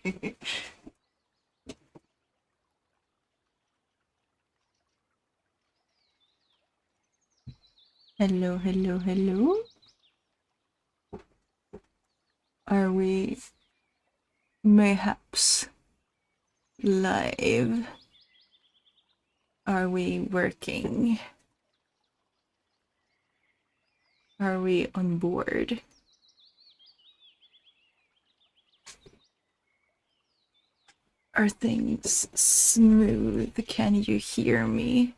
Hello, hello, hello. Are we mayhaps live? Are we working? Are we on board? Are things smooth? Can you hear me?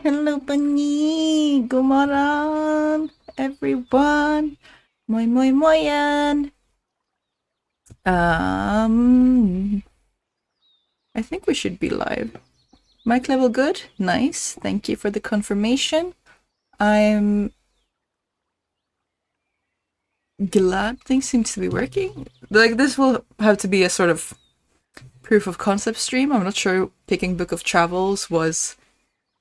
Hello, Bunny! God morgon, everyone! Moyan! I think we should be live. Mic level good? Nice. Thank you for the confirmation. I'm glad things seem to be working. Like, this will have to be a sort of proof of concept stream. I'm not sure picking Book of Travels was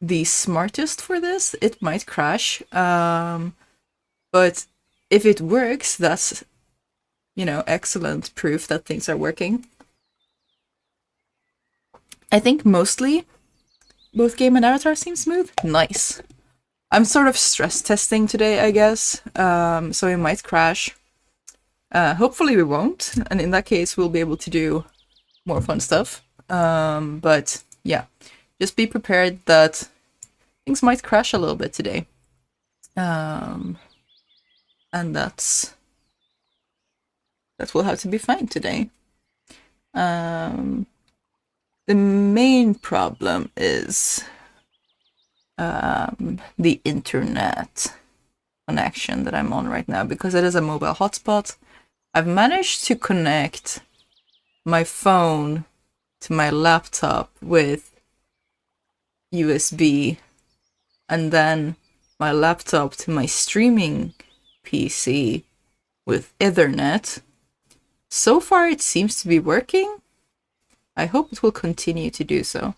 the smartest for this. It might crash. But if it works, that's, excellent proof that things are working. I think mostly both game and avatar seem smooth. Nice. I'm sort of stress testing today, I guess, so it might crash. Hopefully we won't, and in that case we'll be able to do more fun stuff. But yeah, just be prepared that things might crash a little bit today. And that will have to be fine today. The main problem is the internet connection that I'm on right now, because it is a mobile hotspot. I've managed to connect my phone to my laptop with USB, and then my laptop to my streaming PC with Ethernet. So far it seems to be working. I hope it will continue to do so.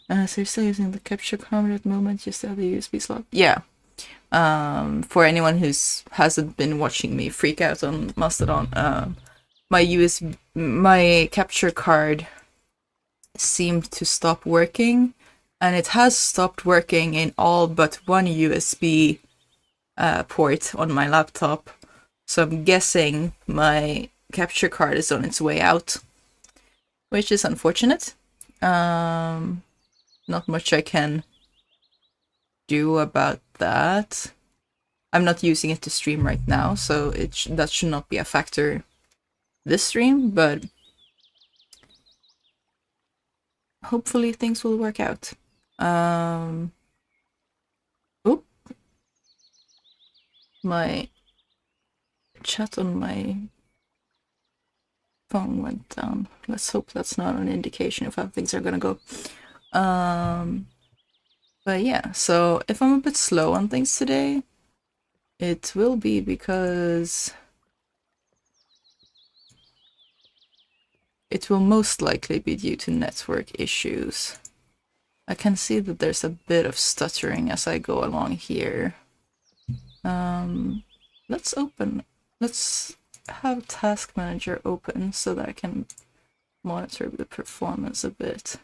So you're still using the capture camera at the moment, just have the USB slot? Yeah. For anyone who's hasn't been watching me freak out on Mastodon, my capture card seemed to stop working, and it has stopped working in all but one USB port on my laptop. So I'm guessing my capture card is on its way out, which is unfortunate. Not much I can do about that. I'm not using it to stream right now, so that should not be a factor this stream, but hopefully things will work out. My chat on my phone went down. Let's hope that's not an indication of how things are gonna go. But yeah, so if I'm a bit slow on things today, it will be because it will most likely be due to network issues. I can see that there's a bit of stuttering as I go along here. Let's have Task Manager open so that I can monitor the performance a bit.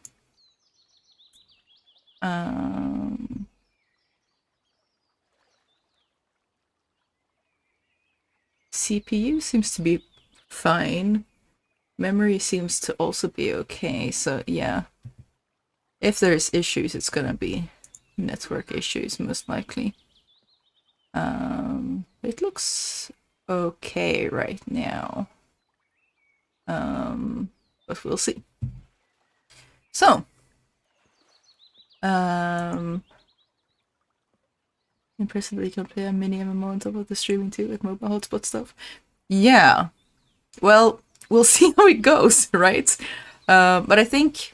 CPU seems to be fine. Memory seems to also be okay, so yeah. If there's issues, it's gonna be network issues, most likely. It looks okay right now. But we'll see. So, impressive that you can play a mini MMO on top of the streaming too with mobile hotspot stuff. Yeah. Well, we'll see how it goes, right? But I think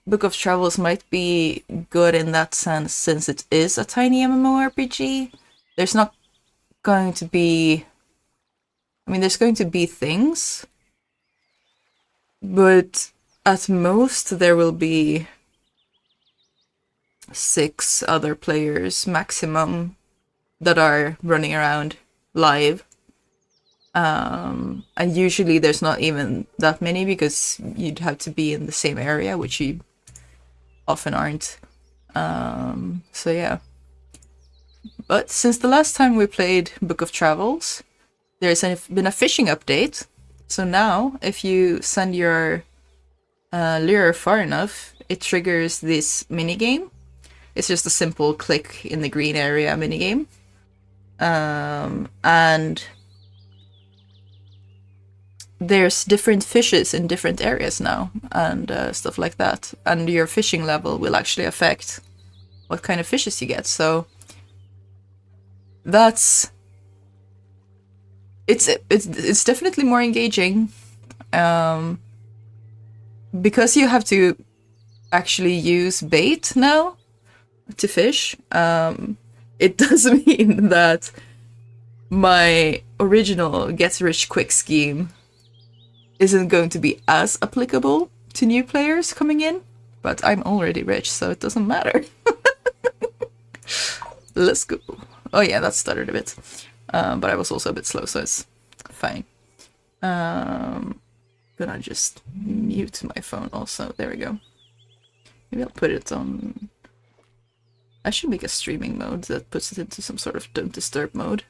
Book of Travels might be good in that sense, since it is a tiny MMORPG. There's not going to be... I mean, there's going to be things, but at most there will be 6 other players maximum that are running around live. And usually there's not even that many because you'd have to be in the same area, which you often aren't. So yeah. But since the last time we played Book of Travels, there's been a fishing update. So now, if you send your lure far enough, it triggers this minigame. It's just a simple click in the green area minigame. And there's different fishes in different areas now, and stuff like that. And your fishing level will actually affect what kind of fishes you get. So that's it's definitely more engaging, because you have to actually use bait now to fish. It does mean that my original get rich quick scheme isn't going to be as applicable to new players coming in, but I'm already rich, so it doesn't matter. Let's go. Oh yeah, that stuttered a bit. But I was also a bit slow, so it's fine. Gonna just mute my phone also. There we go. Maybe I'll put it on... I should make a streaming mode that puts it into some sort of don't disturb mode.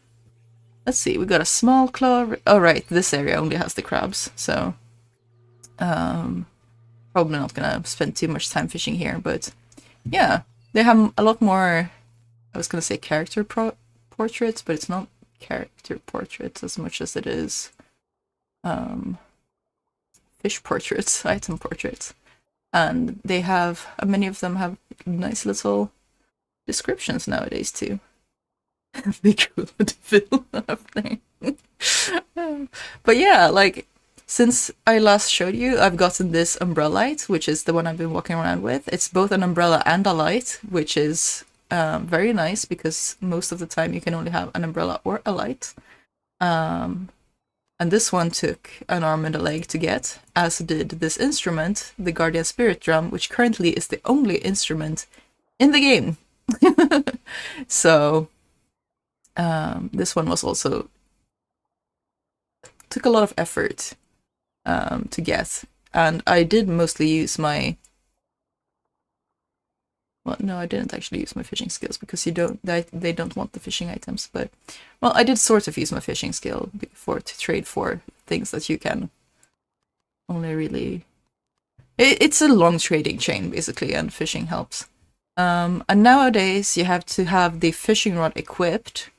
Let's see, we got a small claw... Oh right, this area only has the crabs, so... probably not gonna spend too much time fishing here, but... Yeah, they have a lot more... I was gonna say character portraits, but it's not character portraits as much as it is... fish portraits, item portraits. And they have... many of them have nice little descriptions nowadays, too. Be cool to fill up there. But yeah, like, since I last showed you, I've gotten this umbrella light, which is the one I've been walking around with. It's both an umbrella and a light, which is very nice because most of the time you can only have an umbrella or a light. And this one took an arm and a leg to get, as did this instrument, the Guardian Spirit Drum, which currently is the only instrument in the game. So... this one was also took a lot of effort to get, and I did mostly use my... Well, no, I didn't actually use my fishing skills because they don't want the fishing items. But well, I did sort of use my fishing skill before to trade for things that you can only really... It's a long trading chain basically, and fishing helps. And nowadays you have to have the fishing rod equipped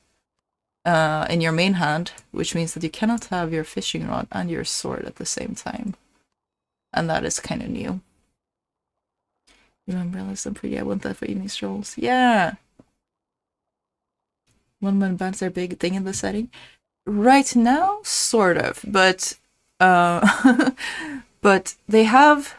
in your main hand, which means that you cannot have your fishing rod and your sword at the same time. And that is kind of new. Your umbrellas are pretty. I want that for evening strolls. Yeah! One-man bands are a big thing in the setting. Right now, sort of, but... but they have...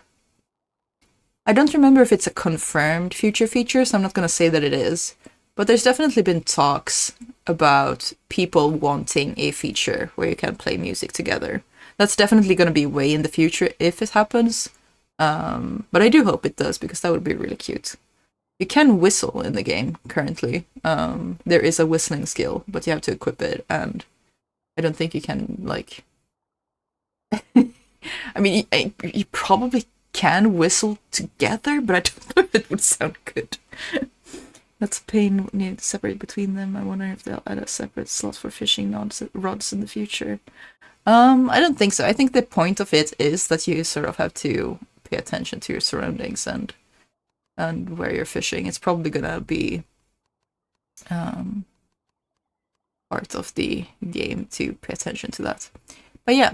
I don't remember if it's a confirmed future feature, so I'm not going to say that it is. But there's definitely been talks about people wanting a feature where you can play music together. That's definitely going to be way in the future if it happens. But I do hope it does, because that would be really cute. You can whistle in the game currently. There is a whistling skill, but you have to equip it, and I don't think you can, like... I mean, you probably can whistle together, but I don't know if it would sound good. That's a pain. We need to separate between them. I wonder if they'll add a separate slot for fishing rods in the future. I don't think so. I think the point of it is that you sort of have to pay attention to your surroundings and where you're fishing. It's probably gonna be part of the game to pay attention to that. But yeah,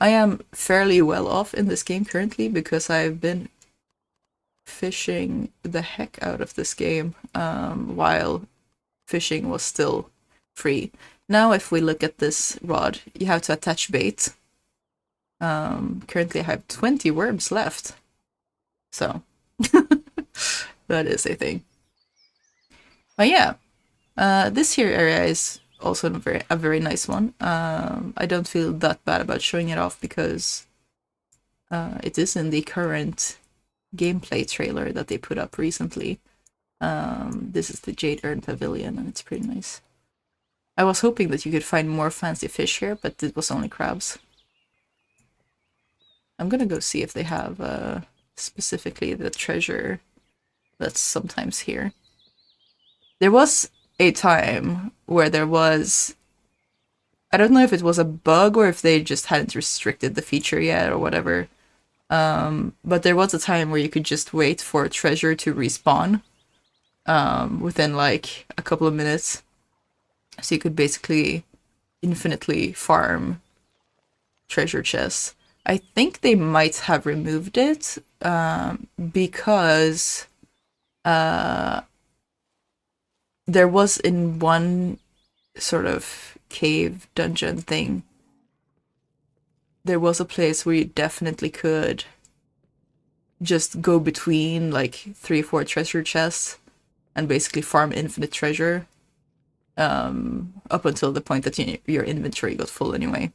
I am fairly well off in this game currently because I've been fishing the heck out of this game while fishing was still free. Now if we look at this rod, you have to attach bait. Currently I have 20 worms left. So that is a thing. But yeah, this here area is also a very nice one. I don't feel that bad about showing it off because it is in the current gameplay trailer that they put up recently. This is the Jade Urn Pavilion, and it's pretty nice. I was hoping that you could find more fancy fish here, but it was only crabs. I'm gonna go see if they have specifically the treasure that's sometimes here. There was a time where there was... I don't know if it was a bug or if they just hadn't restricted the feature yet or whatever. But there was a time where you could just wait for a treasure to respawn within like a couple of minutes. So you could basically infinitely farm treasure chests. I think they might have removed it because there was in one sort of cave dungeon thing, there was a place where you definitely could just go between like 3 or 4 treasure chests and basically farm infinite treasure up until the point that your inventory got full anyway.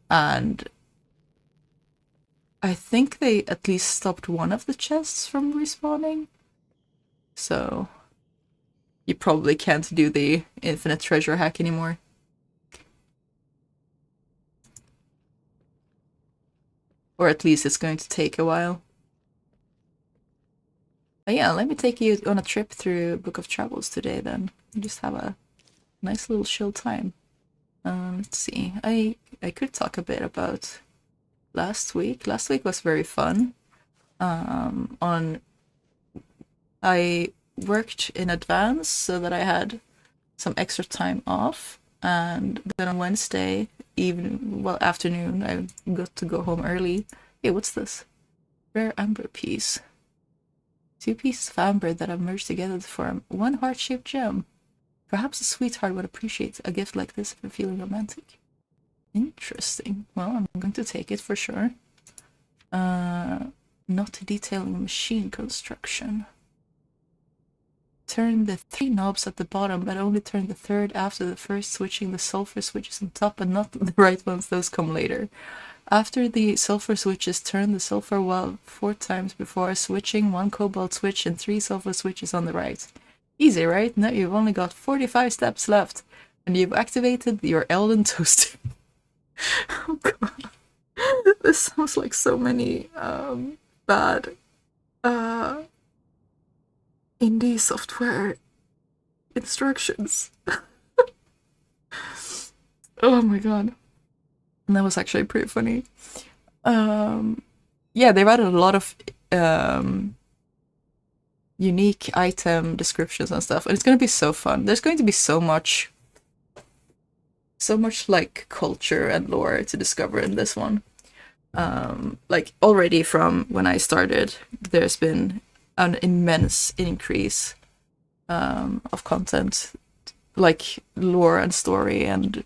And I think they at least stopped one of the chests from respawning. So you probably can't do the infinite treasure hack anymore. Or at least it's going to take a while. But yeah, let me take you on a trip through Book of Travels today then. Just have a nice little chill time. Let's see. I could talk a bit about last week. Last week was very fun. I worked in advance so that I had some extra time off, and then on Wednesday afternoon, I got to go home early. Hey, what's this? Rare amber piece. 2 pieces of amber that have merged together to form one heart-shaped gem. Perhaps a sweetheart would appreciate a gift like this if you're feeling romantic. Interesting. Well, I'm going to take it for sure. Not detailing machine construction. Turn the 3 knobs at the bottom, but only turn the 3rd after the first, switching the sulfur switches on top and not the right ones. Those come later. After the sulfur switches, turn the sulfur valve 4 times before switching 1 cobalt switch and 3 sulfur switches on the right. Easy, right? Now you've only got 45 steps left, and you've activated your Elden Toaster. Oh god. This sounds like so many bad indie software instructions. Oh my god. And that was actually pretty funny. Yeah, they've added a lot of unique item descriptions and stuff, and it's going to be so fun. There's going to be so much like culture and lore to discover in this one. Like already from when I started, there's been an immense increase of content, like lore and story and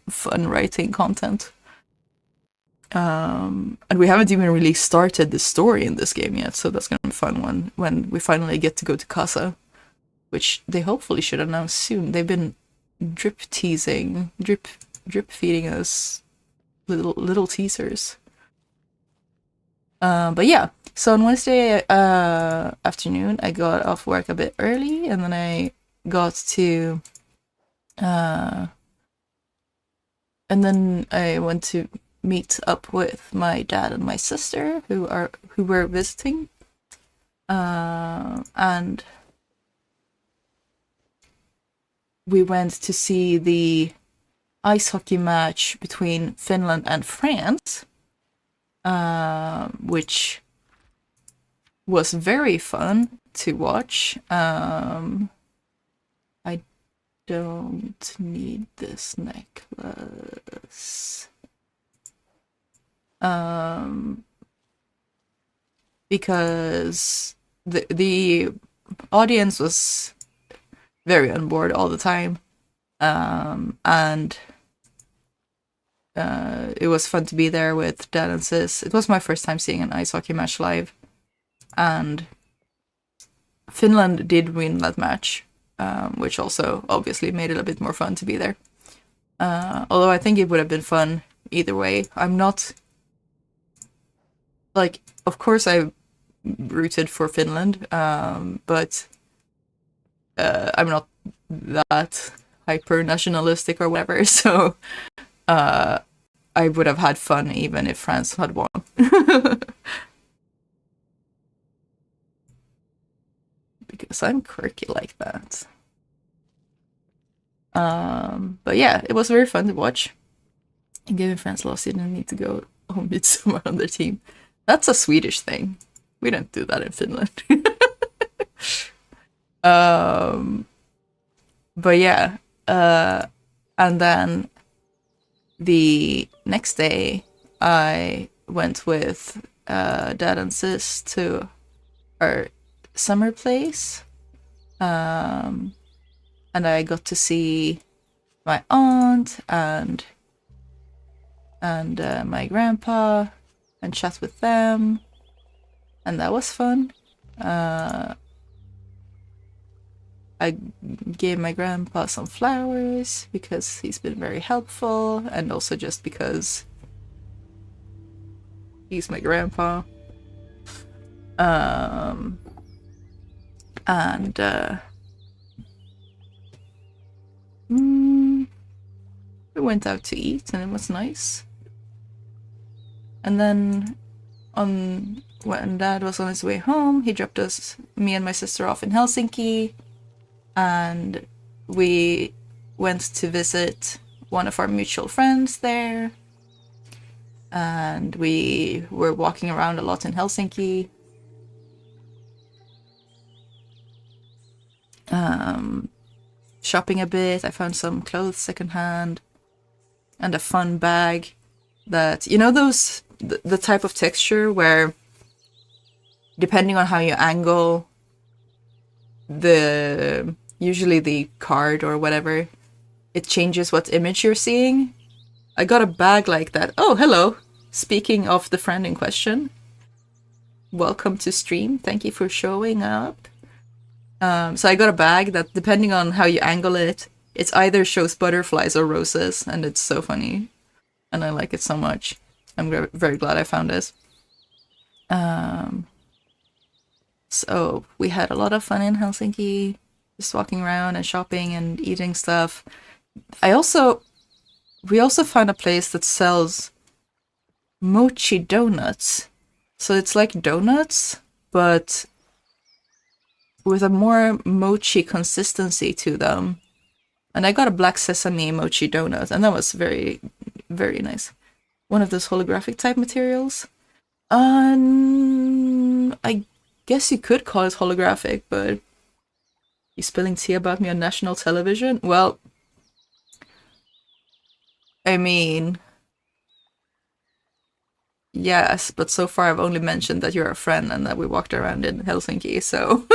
fun writing content. And we haven't even really started the story in this game yet, so that's gonna be fun when we finally get to go to Casa, which they hopefully should announce soon. They've been drip feeding us little teasers. But yeah, so on Wednesday afternoon, I got off work a bit early, and then I got to and then I went to meet up with my dad and my sister who were visiting, and we went to see the ice hockey match between Finland and France, which was very fun to watch. I don't need this necklace. Because the audience was very on board all the time, and it was fun to be there with Dad and Sis. It was my first time seeing an ice hockey match live, and Finland did win that match, which also obviously made it a bit more fun to be there. Although I think it would have been fun either way. I'm not... Like, of course I rooted for Finland, but I'm not that hyper nationalistic or whatever, so I would have had fun even if France had won. Because I'm quirky like that. But yeah, it was very fun to watch. And given France lost, you didn't need to go home beat someone on their team. That's a Swedish thing. We don't do that in Finland. But yeah, and then the next day I went with dad and sis to our summer place, and I got to see my aunt and my grandpa and chat with them, and that was fun. I gave my grandpa some flowers because he's been very helpful, and also just because he's my grandpa. We went out to eat and it was nice. And then when dad was on his way home, he dropped me and my sister off in Helsinki, and we went to visit one of our mutual friends there, and we were walking around a lot in Helsinki. Shopping a bit. I found some clothes secondhand and a fun bag that, you know, those the type of texture where depending on how you angle usually the card or whatever, it changes what image you're seeing. I got a bag like that. Oh, hello. Speaking of the friend in question, welcome to stream. Thank you for showing up. So I got a bag that, depending on how you angle it, it either shows butterflies or roses, and it's so funny. And I like it so much. I'm very glad I found this. So we had a lot of fun in Helsinki, just walking around and shopping and eating stuff. We also found a place that sells mochi donuts. So it's like donuts, but with a more mochi consistency to them. And I got a black sesame mochi donut, and that was very, very nice. One of those holographic type materials. I guess you could call it holographic, but you spilling tea about me on national television? Well, I mean, yes, but so far I've only mentioned that you're a friend and that we walked around in Helsinki, so...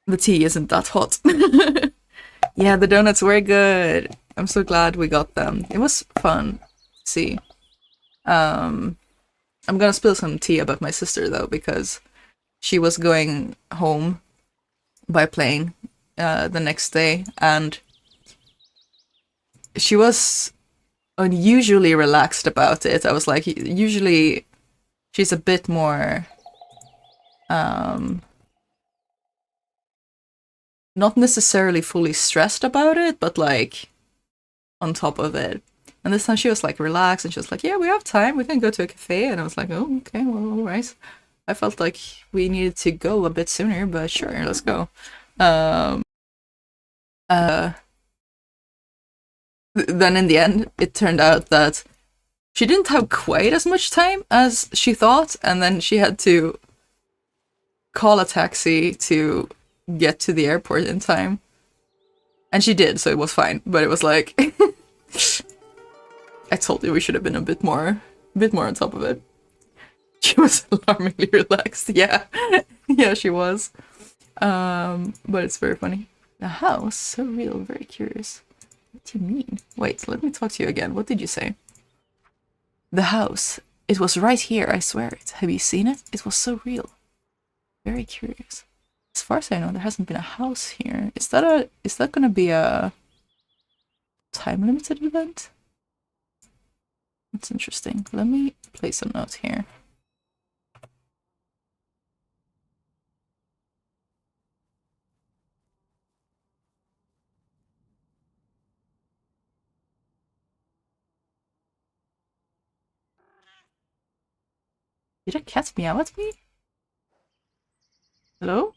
The tea isn't that hot. Yeah, the donuts were good. I'm so glad we got them. It was fun to see. I'm gonna spill some tea about my sister though, because she was going home by plane the next day, and she was unusually relaxed about it. I was like, usually she's a bit more not necessarily fully stressed about it, but like on top of it. And this time she was like relaxed, and she was like, yeah, we have time, we can go to a cafe. And I was like, oh, okay, well, all right. I felt like we needed to go a bit sooner, but sure, let's go. Then in the end, it turned out that she didn't have quite as much time as she thought, and then she had to call a taxi to get to the airport in time. And she did, so it was fine. But it was like... I told you we should have been a bit more on top of it. She was alarmingly relaxed. Yeah. Yeah, she was. But it's very funny. The house? So real, very curious. What do you mean? Wait, let me talk to you again. What did you say? The house. It was right here, I swear it. Have you seen it? It was so real. Very curious. As far as I know, there hasn't been a house here. Is that gonna be a time-limited event? That's interesting. Let me place a note here. Did a cat meow at me? Hello?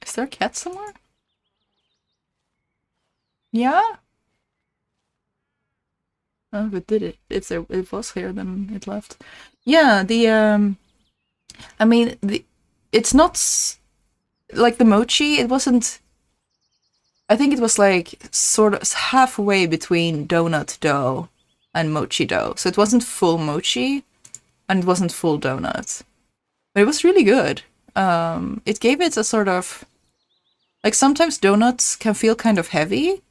Is there a cat somewhere? Yeah? Oh, but did it? If it was here, then it left. Yeah, I mean, it's not like the mochi. It wasn't. I think it was like sort of halfway between donut dough and mochi dough. So it wasn't full mochi, and it wasn't full donut, but it was really good. It gave it a sort of like sometimes donuts can feel kind of heavy.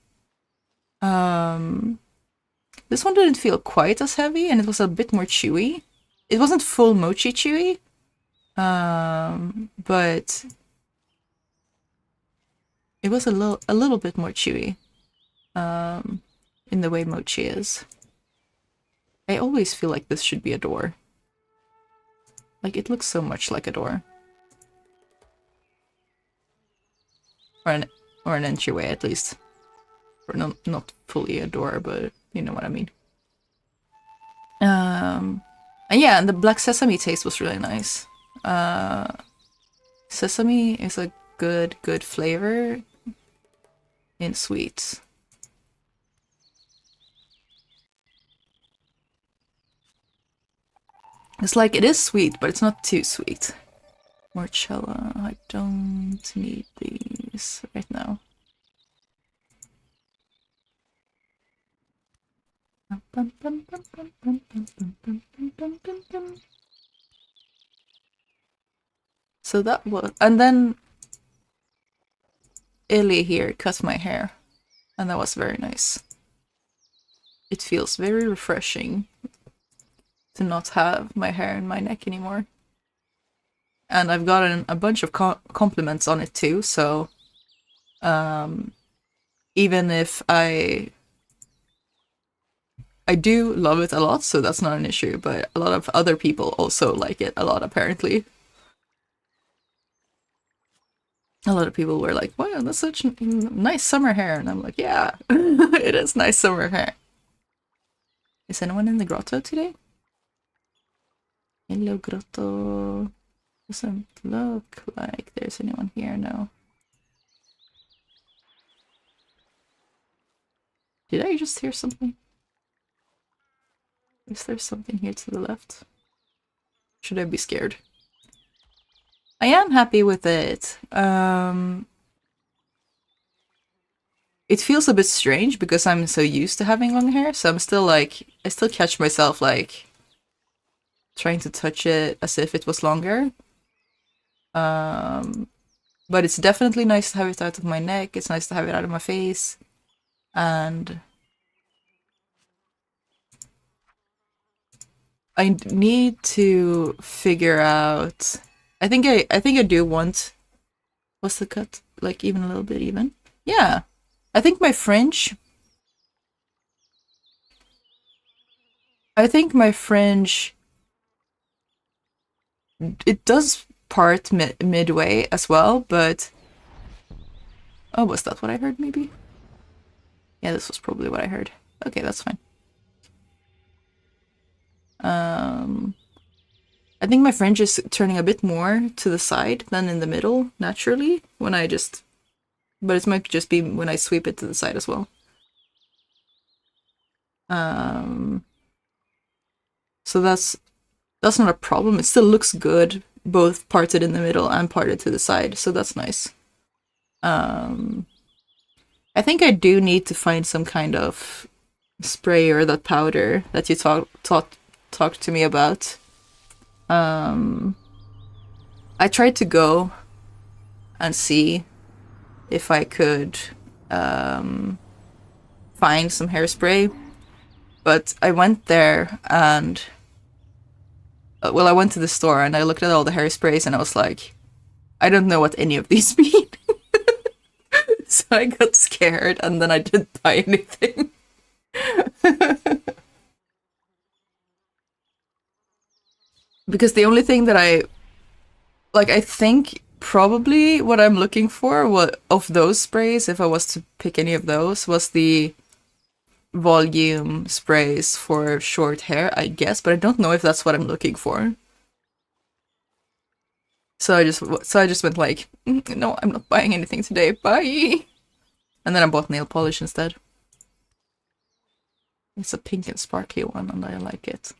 This one didn't feel quite as heavy, and it was a bit more chewy. It wasn't full mochi chewy, but it was a little bit more chewy in the way mochi is. I always feel like this should be a door. Like, it looks so much like a door. Or an entryway, at least. Or not fully a door, but you know what I mean. And yeah, and the black sesame taste was really nice. Sesame is a good flavor in sweets. It's like, it is sweet, but it's not too sweet. Morchella, I don't need these right now. So that was, and then Illy here cut my hair, and that was very nice. It feels very refreshing to not have my hair in my neck anymore. And I've gotten a bunch of compliments on it too, so even if I do love it a lot, so that's not an issue, but a lot of other people also like it a lot, apparently. A lot of people were like, wow, that's such nice summer hair. And I'm like, yeah, it is nice summer hair. Is anyone in the grotto today? Hello, grotto. Doesn't look like there's anyone here, no. Did I just hear something? Is there something here to the left? Should I be scared? I am happy with it. It feels a bit strange because I'm so used to having long hair, so I'm still like, I still catch myself like trying to touch it as if it was longer. But it's definitely nice to have it out of my neck. It's nice to have it out of my face. And I need to figure out. I think I do want. What's the cut? Like even a little bit even? Yeah. I think my fringe. It does part midway as well, but oh, was that what I heard? Maybe. Yeah, this was probably what I heard. Okay, that's fine. I think my fringe is turning a bit more to the side than in the middle naturally when I just, but it might just be when I sweep it to the side as well. So that's not a problem. It still looks good, both parted in the middle and parted to the side, so that's nice. I think I do need to find some kind of spray or that powder that you talked to me about. I tried to go and see if I could find some hairspray, but I went there and well, I went to the store and I looked at all the hairsprays and I was like, I don't know what any of these mean. So I got scared and then I didn't buy anything. Because the only thing that I think probably what I'm looking for, what of those sprays, if I was to pick any of those, was the volume sprays for short hair, I guess, but I don't know if that's what I'm looking for. So I just went like, no, I'm not buying anything today. Bye. And then I bought nail polish instead. It's a pink and sparkly one, and I like it.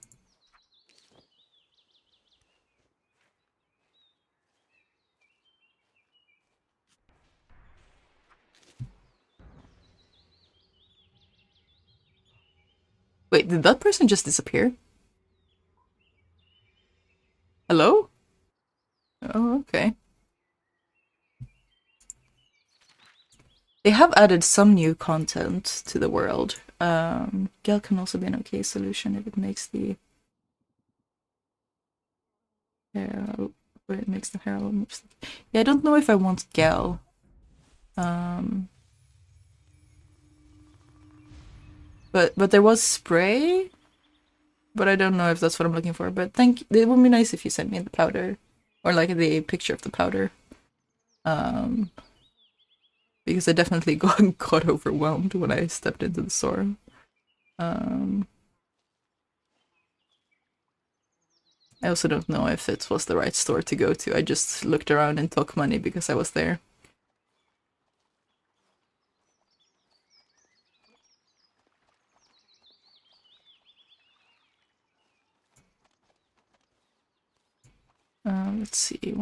Wait, did that person just disappear? Hello? Oh, okay. They have added some new content to the world. Gel can also be an okay solution if it makes the hair, it makes the hair a little more. Yeah, I don't know if I want gel. But there was spray, but I don't know if that's what I'm looking for. But it would be nice if you sent me the powder, or like the picture of the powder. Because I definitely got overwhelmed when I stepped into the store. I also don't know if it was the right store to go to. I just looked around and took money because I was there. Let's see.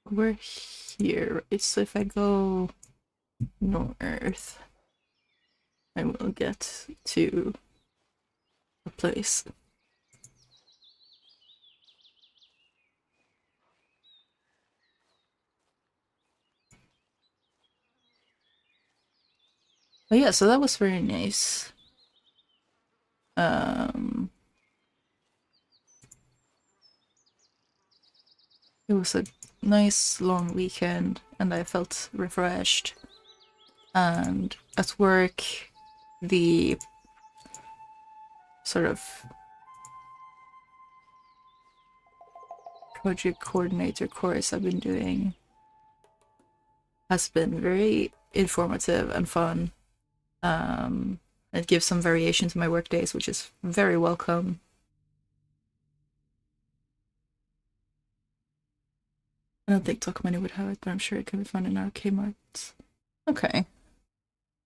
We're here, right? So if I go north, I will get to a place. Oh yeah, so that was very nice. It was a nice long weekend, and I felt refreshed. And at work, the sort of project coordinator course I've been doing has been very informative and fun. It gives some variation to my work days, which is very welcome. I don't think Tokmani would have it, but I'm sure it can be found in our Kmarts. Okay.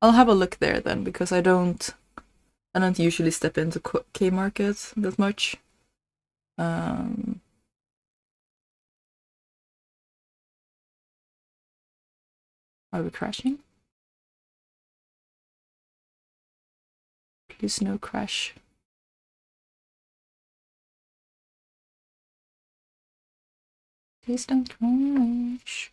I'll have a look there then, because I don't usually step into Kmarket that much. Are we crashing? Please no crash. Please don't crash.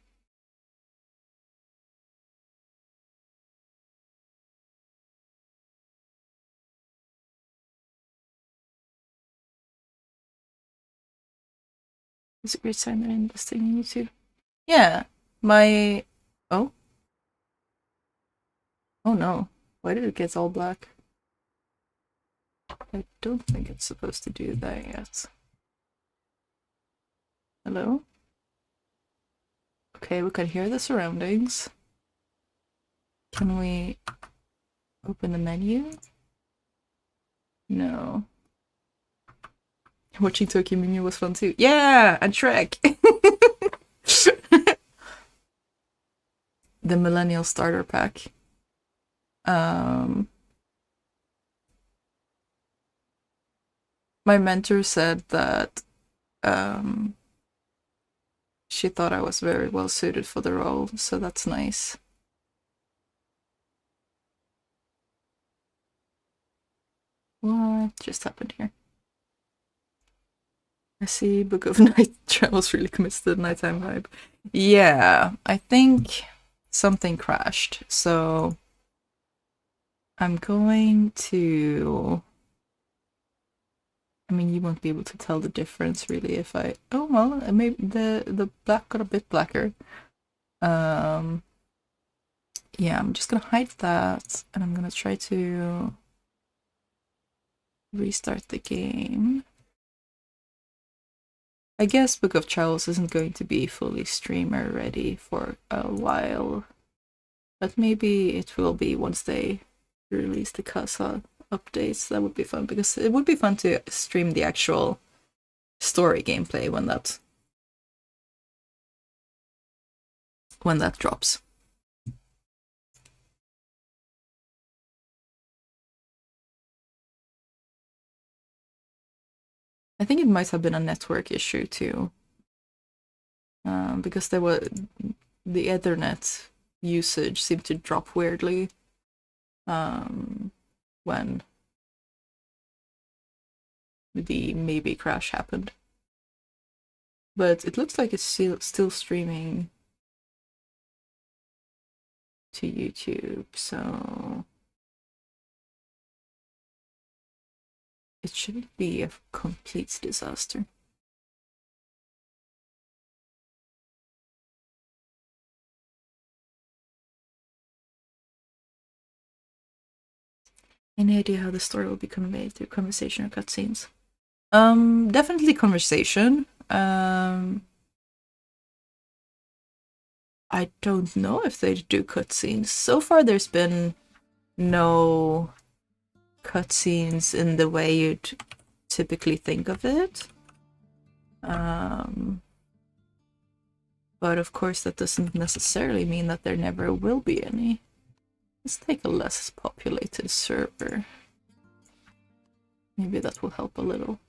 It's a great sign that I'm investing in you too. Yeah, my... Oh? Oh no. Why did it get all black? I don't think it's supposed to do that yet. Hello? Okay, we can hear the surroundings. Can we open the menu? No. Watching Tokyo Mew was fun too. Yeah, and Shrek. The Millennial Starter Pack. My mentor said that she thought I was very well suited for the role, so that's nice. What just happened here? I see Book of Night Travels really commits to the nighttime vibe. Yeah, I think something crashed, so I'm going to... I mean, you won't be able to tell the difference really if I... Oh, well, maybe the black got a bit blacker. Yeah, I'm just gonna hide that, and I'm gonna try to restart the game. I guess Book of Travels isn't going to be fully streamer ready for a while. But maybe it will be once they release the Casa updates. That would be fun, because it would be fun to stream the actual story gameplay when that drops. I think it might have been a network issue too, because the Ethernet usage seemed to drop weirdly when the maybe crash happened. But it looks like it's still streaming to YouTube, so it shouldn't be a complete disaster. Any idea how the story will be conveyed through conversation or cutscenes? Definitely conversation. I don't know if they do cutscenes. So far, there's been no cutscenes in the way you'd typically think of it. But of course, that doesn't necessarily mean that there never will be any. Let's take a less populated server. Maybe that will help a little.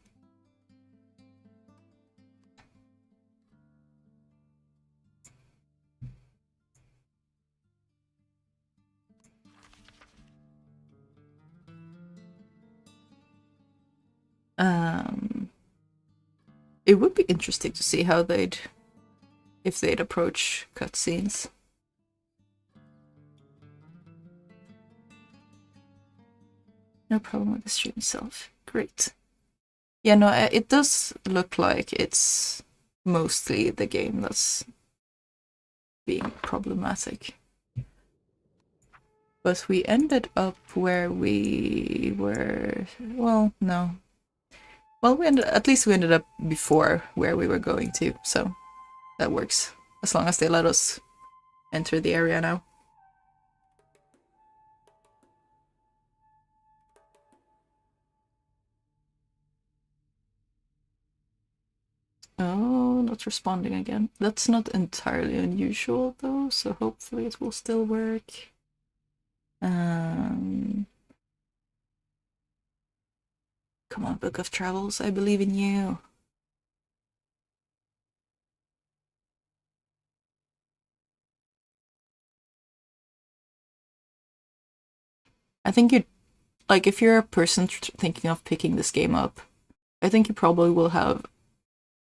It would be interesting to see how if they'd approach cutscenes. No problem with the stream itself. Great. Yeah, no, it does look like it's mostly the game that's being problematic. But we ended up where we were. Well, no. Well, at least we ended up before where we were going to, so that works. As long as they let us enter the area now. Oh, not responding again. That's not entirely unusual though, so hopefully it will still work. Come on, Book of Travels, I believe in you. I think you, like, if you're a person thinking of picking this game up, I think you probably will have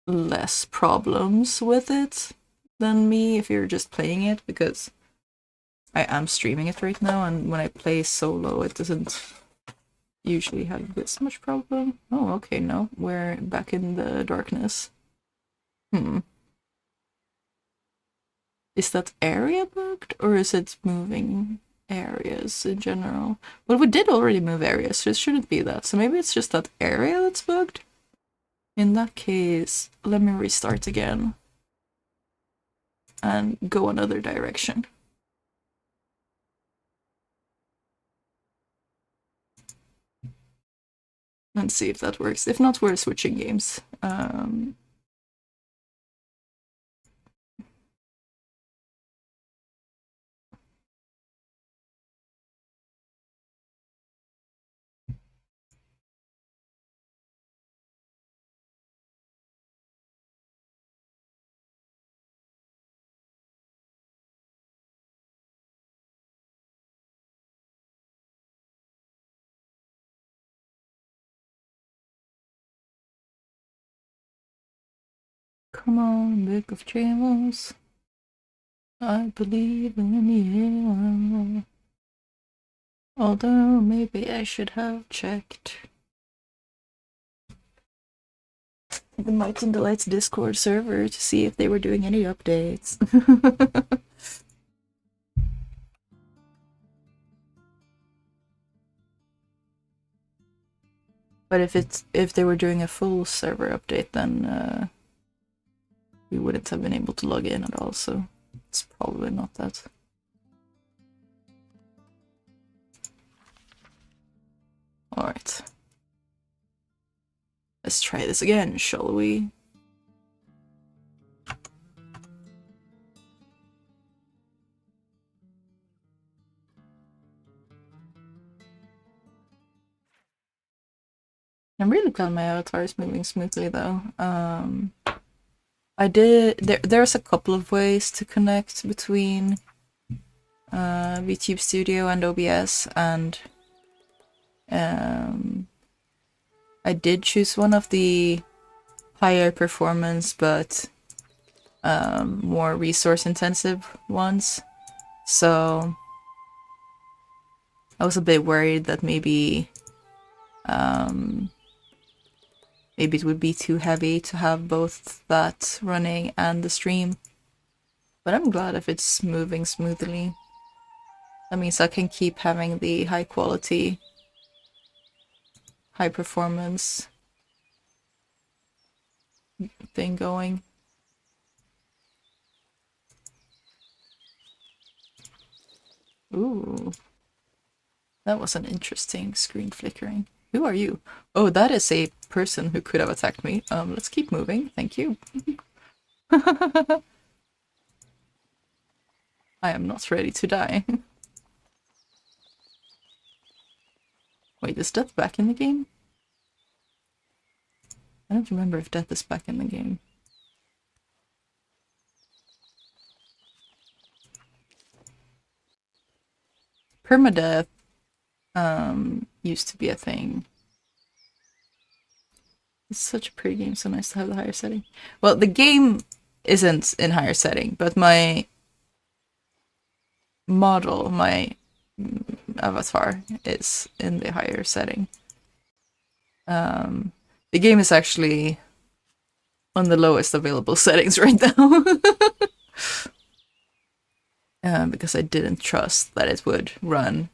less problems with it than me if you're just playing it, because I am streaming it right now, and when I play solo, it doesn't usually have this much problem. Oh, okay, no, we're back in the darkness. Is that area bugged, or is it moving areas in general? Well, we did already move areas, so it shouldn't be that. So maybe it's just that area that's bugged? In that case, let me restart again and go another direction. And see if that works. If not, we're switching games. Come on, Book of Travels. I believe in you. Although maybe I should have checked the Might and Delights Discord server to see if they were doing any updates. But if they were doing a full server update, then we wouldn't have been able to log in at all, so it's probably not that. Alright. Let's try this again, shall we? I'm really glad my avatar is moving smoothly though. There's a couple of ways to connect between VTube Studio and OBS, and I did choose one of the higher performance but more resource intensive ones. So I was a bit worried that maybe it would be too heavy to have both that running and the stream. But I'm glad if it's moving smoothly. That means I can keep having the high quality, high performance thing going. Ooh. That was an interesting screen flickering. Who are you? Oh, that is a person who could have attacked me. Let's keep moving. Thank you. I am not ready to die. Wait, is death back in the game? I don't remember if death is back in the game. Permadeath used to be a thing. It's such a pretty game, so nice to have the higher setting. Well, the game isn't in higher setting, but my model, my avatar, is in the higher setting. The game is actually on the lowest available settings right now. Because I didn't trust that it would run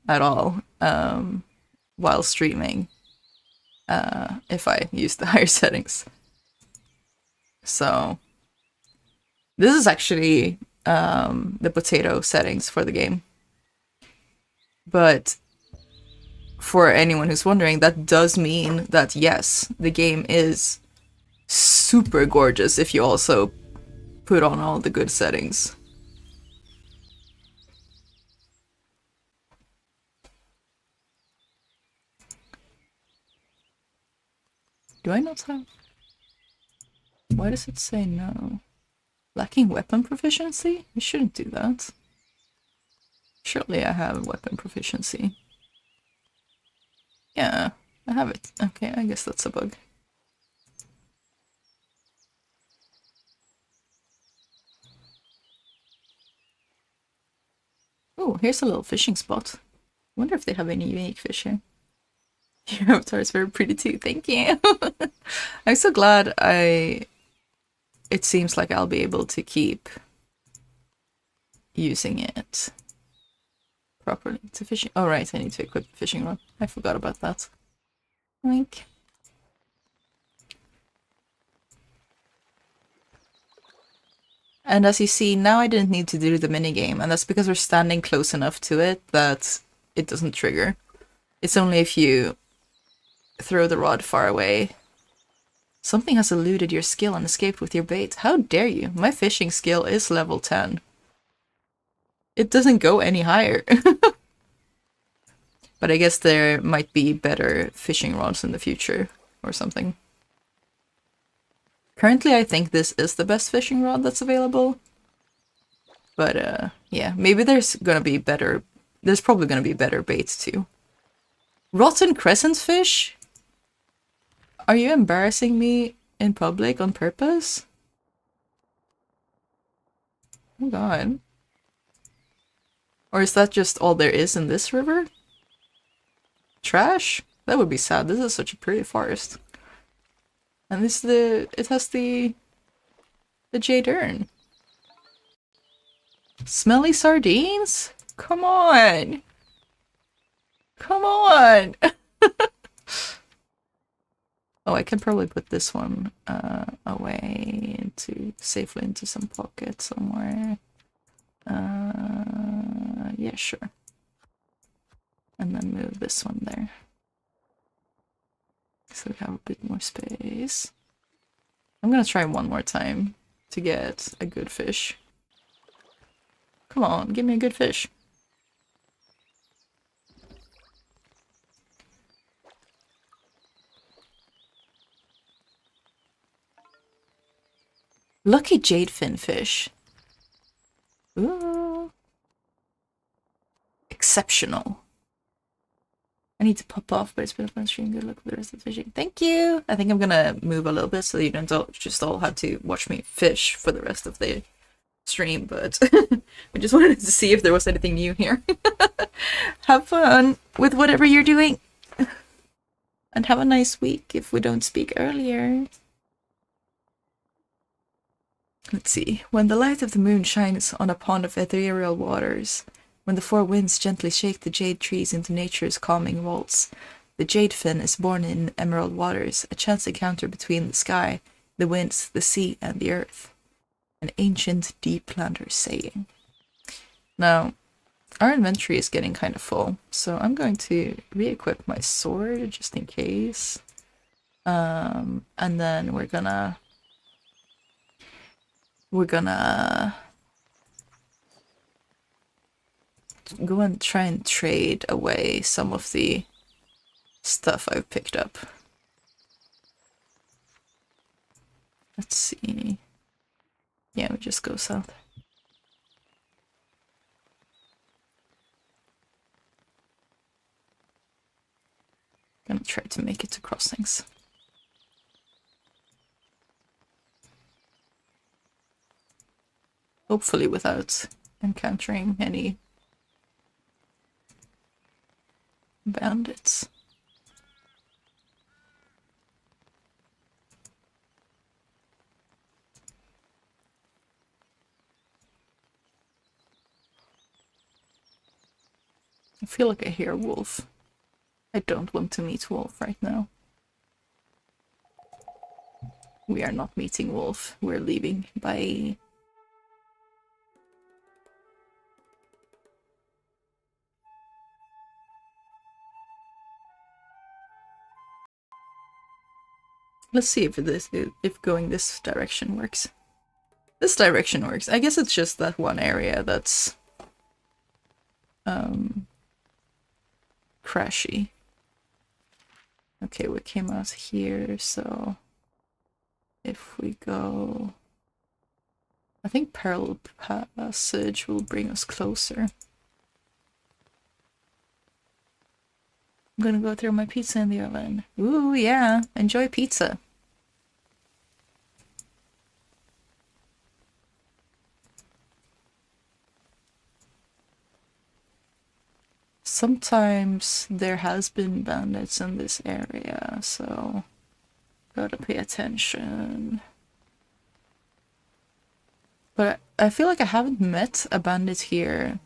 at all while streaming if I used the higher settings. So this is actually the potato settings for the game. But for anyone who's wondering, that does mean that yes, the game is super gorgeous if you also put on all the good settings. Do I not have... Why does it say no? Lacking weapon proficiency? You shouldn't do that. Surely I have weapon proficiency. Yeah, I have it. Okay, I guess that's a bug. Oh, here's a little fishing spot. I wonder if they have any unique fish here. Your avatar is very pretty too, thank you. I'm so glad it seems like I'll be able to keep using it properly. To fishing. Oh right, I need to equip the fishing rod. I forgot about that. Link. And as you see, now I didn't need to do the minigame, and that's because we're standing close enough to it that it doesn't trigger. It's only if you throw the rod far away. Something has eluded your skill and escaped with your bait. How dare you? My fishing skill is level 10. It doesn't go any higher. But I guess there might be better fishing rods in the future or something. Currently, I think this is the best fishing rod that's available. But yeah, maybe there's gonna be better... There's probably gonna be better baits too. Rotten crescent fish? Are you embarrassing me in public on purpose? Oh god. Or is that just all there is in this river? Trash? That would be sad. This is such a pretty forest. And this it has the jade urn. Smelly sardines? Come on! Come on! Oh, I can probably put this one away safely into some pocket somewhere. Yeah, sure. And then move this one there. So we have a bit more space. I'm gonna try one more time to get a good fish. Come on, give me a good fish. Lucky jade finfish. Ooh. Exceptional. I need to pop off, but it's been a fun stream. Good luck with the rest of the fishing. Thank you! I think I'm gonna move a little bit so you don't just all have to watch me fish for the rest of the stream, but we just wanted to see if there was anything new here. Have fun with whatever you're doing. And have a nice week if we don't speak earlier. Let's see. When the light of the moon shines on a pond of ethereal waters, when the four winds gently shake the jade trees into nature's calming waltz, the jade fin is born in emerald waters, a chance encounter between the sky, the winds, the sea, and the earth. An ancient deep lander saying. Now, our inventory is getting kind of full, so I'm going to re-equip my sword just in case. And then we're gonna go and try and trade away some of the stuff I've picked up. Let's see. Yeah, we just go south. Gonna try to make it to crossings. Hopefully without encountering any bandits. I feel like I hear wolf. I don't want to meet wolf right now. We are not meeting wolf. We're leaving. Bye. Let's see if going this direction works. This direction works. I guess it's just that one area that's crashy. Okay, we came out here, so if we go, I think Pearl Passage will bring us closer. I'm gonna go throw my pizza in the oven. Ooh, yeah, enjoy pizza. Sometimes there has been bandits in this area, so gotta pay attention. But I feel like I haven't met a bandit here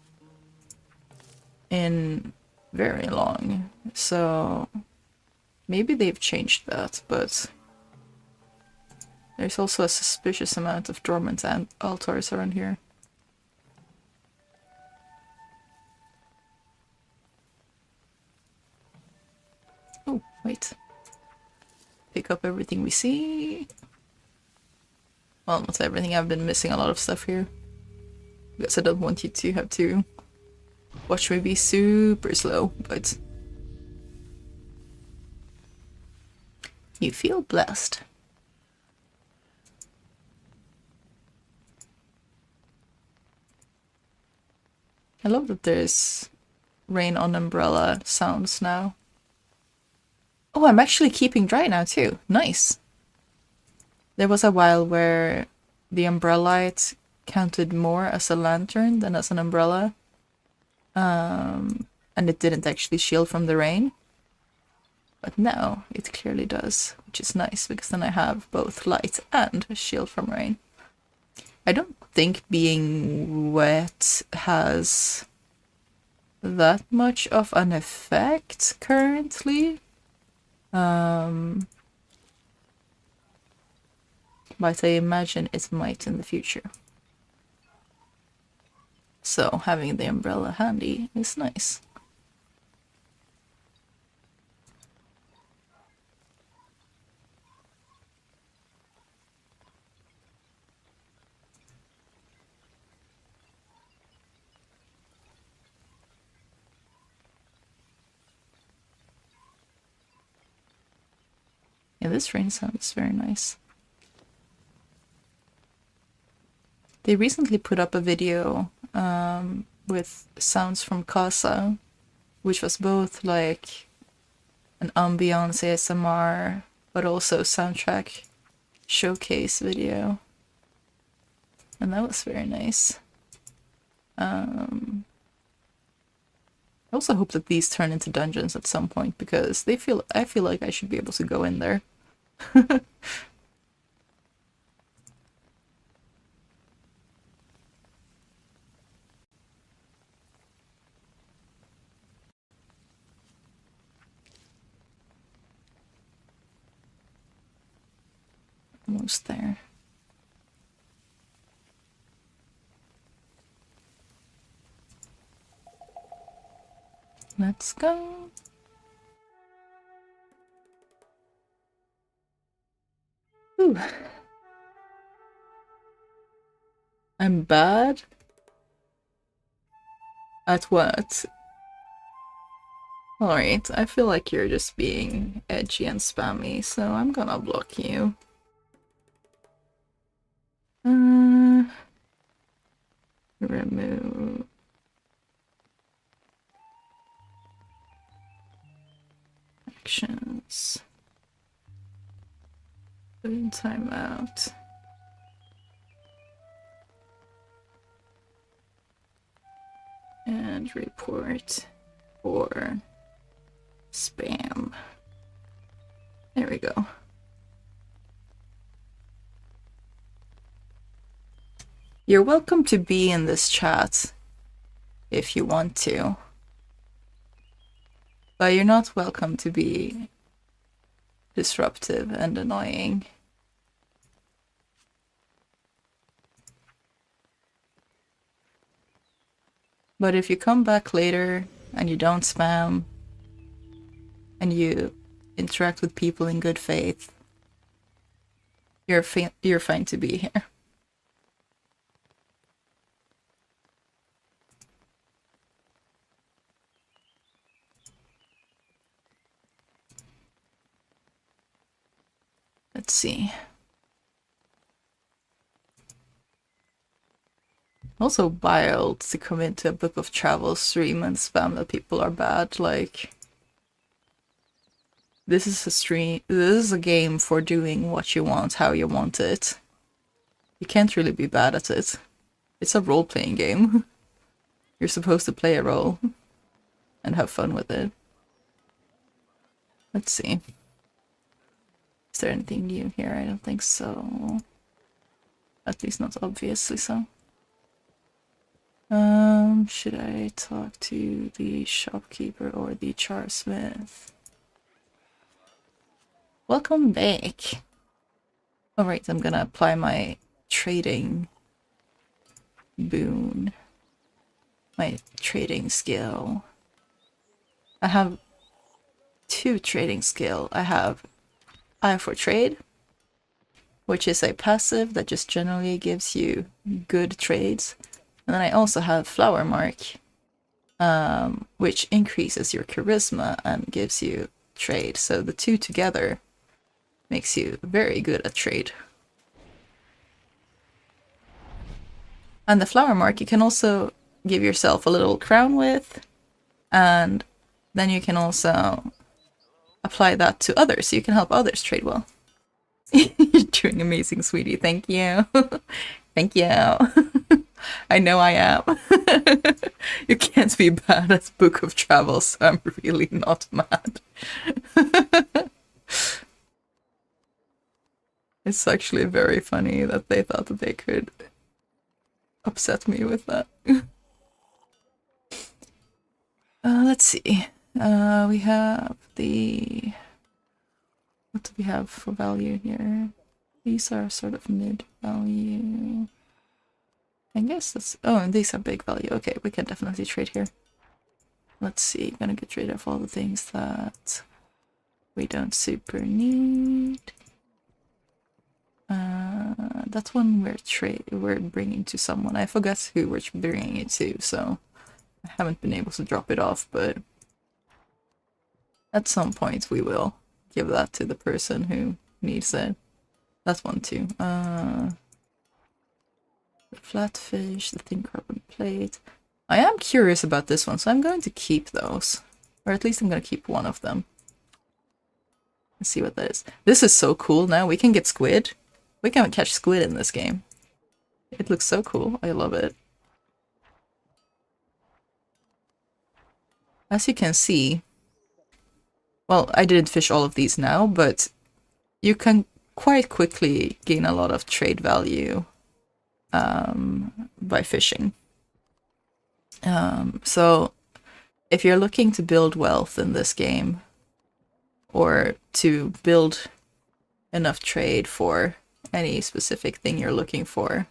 in very long, so maybe they've changed that, but there's also a suspicious amount of dormant altars around here. Oh, wait. Pick up everything we see. Well, not everything. I've been missing a lot of stuff here. Because I don't want you to have to watch me be super slow, but you feel blessed. I love that there's rain on umbrella sounds now. Oh, I'm actually keeping dry now too. Nice. There was a while where the umbrella light counted more as a lantern than as an umbrella. And it didn't actually shield from the rain. But now it clearly does, which is nice because then I have both light and a shield from rain. I don't think being wet has that much of an effect currently. but I imagine it might in the future. So having the umbrella handy is nice. Yeah, this rain sound is very nice. They recently put up a video with sounds from Casa, which was both like an ambiance ASMR, but also soundtrack showcase video. And that was very nice. I also hope that these turn into dungeons at some point, because I feel like I should be able to go in there. Almost there. Let's go. Ooh. I'm bad at what? Alright, I feel like you're just being edgy and spammy, so I'm gonna block you. Remove. Actions. Put in timeout. And report for spam. There we go. You're welcome to be in this chat if you want to, but you're not welcome to be disruptive and annoying. But if you come back later and you don't spam and you interact with people in good faith, you're fine to be here. Let's see. Also wild to come into a Book of Travel stream and spam that people are bad. Like, this is a stream. This is a game for doing what you want, how you want it. You can't really be bad at it. It's a role-playing game. You're supposed to play a role and have fun with it. Let's see. Is there anything new here? I don't think so. At least not obviously so. Should I talk to the shopkeeper or the charsmith? Welcome back. Alright, I'm gonna apply my trading boon. My trading skill. I have 2 trading skill. I have Eye for Trade, which is a passive that just generally gives you good trades. And then I also have Flower Mark, which increases your charisma and gives you trade. So the 2 together makes you very good at trade. And the Flower Mark you can also give yourself a little crown with, and then you can also apply that to others, so you can help others trade well. You're doing amazing, sweetie. Thank you. Thank you. I know I am. You can't be bad at Book of Travel, so I'm really not mad. It's actually very funny that they thought that they could upset me with that. Let's see. We have the... What do we have for value here? These are sort of mid value. I guess that's... Oh, and these are big value. Okay, we can definitely trade here. Let's see, gonna get rid of all the things that we don't super need. That one we're bringing to someone. I forgot who we're bringing it to, so I haven't been able to drop it off, but at some point we will give that to the person who needs it. That one too. The flatfish, the thin carbon plate. I am curious about this one, so I'm going to keep those. Or at least I'm going to keep one of them. Let's see what that is. This is so cool now. We can get squid. We can catch squid in this game. It looks so cool. I love it. As you can see, well, I didn't fish all of these now, but you can quite quickly gain a lot of trade value by fishing. So if you're looking to build wealth in this game, or to build enough trade for any specific thing you're looking for,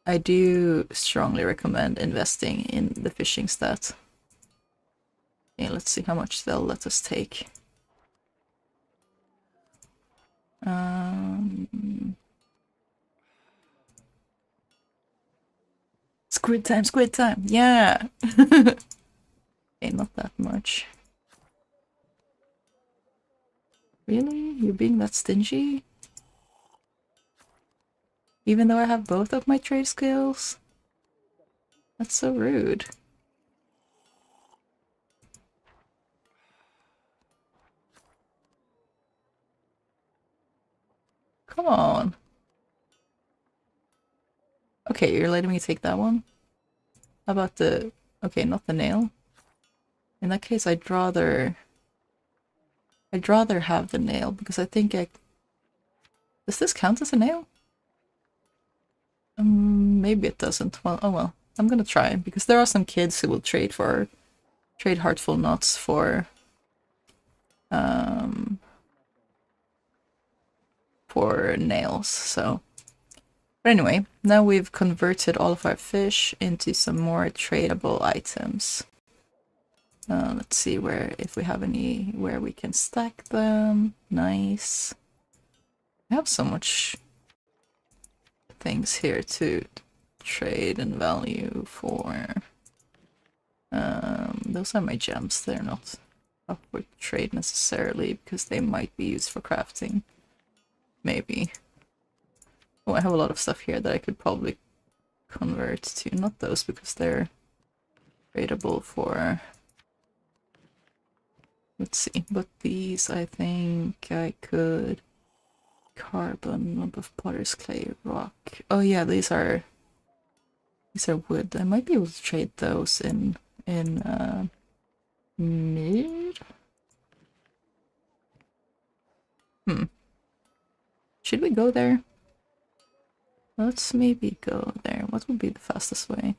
I do strongly recommend investing in the fishing stat. Okay, let's see how much they'll let us take. Squid time, squid time! Yeah! Okay, not that much. Really? You're being that stingy? Even though I have both of my trade skills? That's so rude. Come on. Okay, you're letting me take that one? How about the... Okay, not the nail. In that case, I'd rather have the nail, because I think I... Does this count as a nail? Maybe it doesn't. Well, oh well. I'm gonna try, because there are some kids who will trade heartful nuts for nails, so... But anyway, now we've converted all of our fish into some more tradable items. Let's see if we have any where we can stack them. Nice. I have so much things here to trade and value for. Those are my gems. They're not up for trade necessarily, because they might be used for crafting. Maybe. Oh, I have a lot of stuff here that I could probably convert to. Not those, because they're tradable for... Let's see, but these I think I could... Carbon, lump of potter's clay, rock. Oh yeah, these are wood. I might be able to trade those in mid? Should we go there? Let's maybe go there. What would be the fastest way?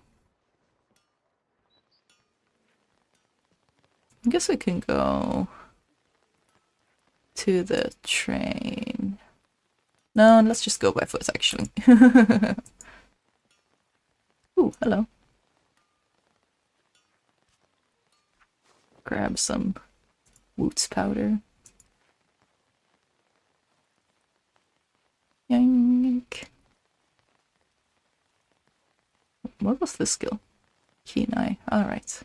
I guess we can go to the train. No, let's just go by foot, actually. Ooh, hello. Grab some Woots powder. Yank. What was this skill? Keen eye. Alright.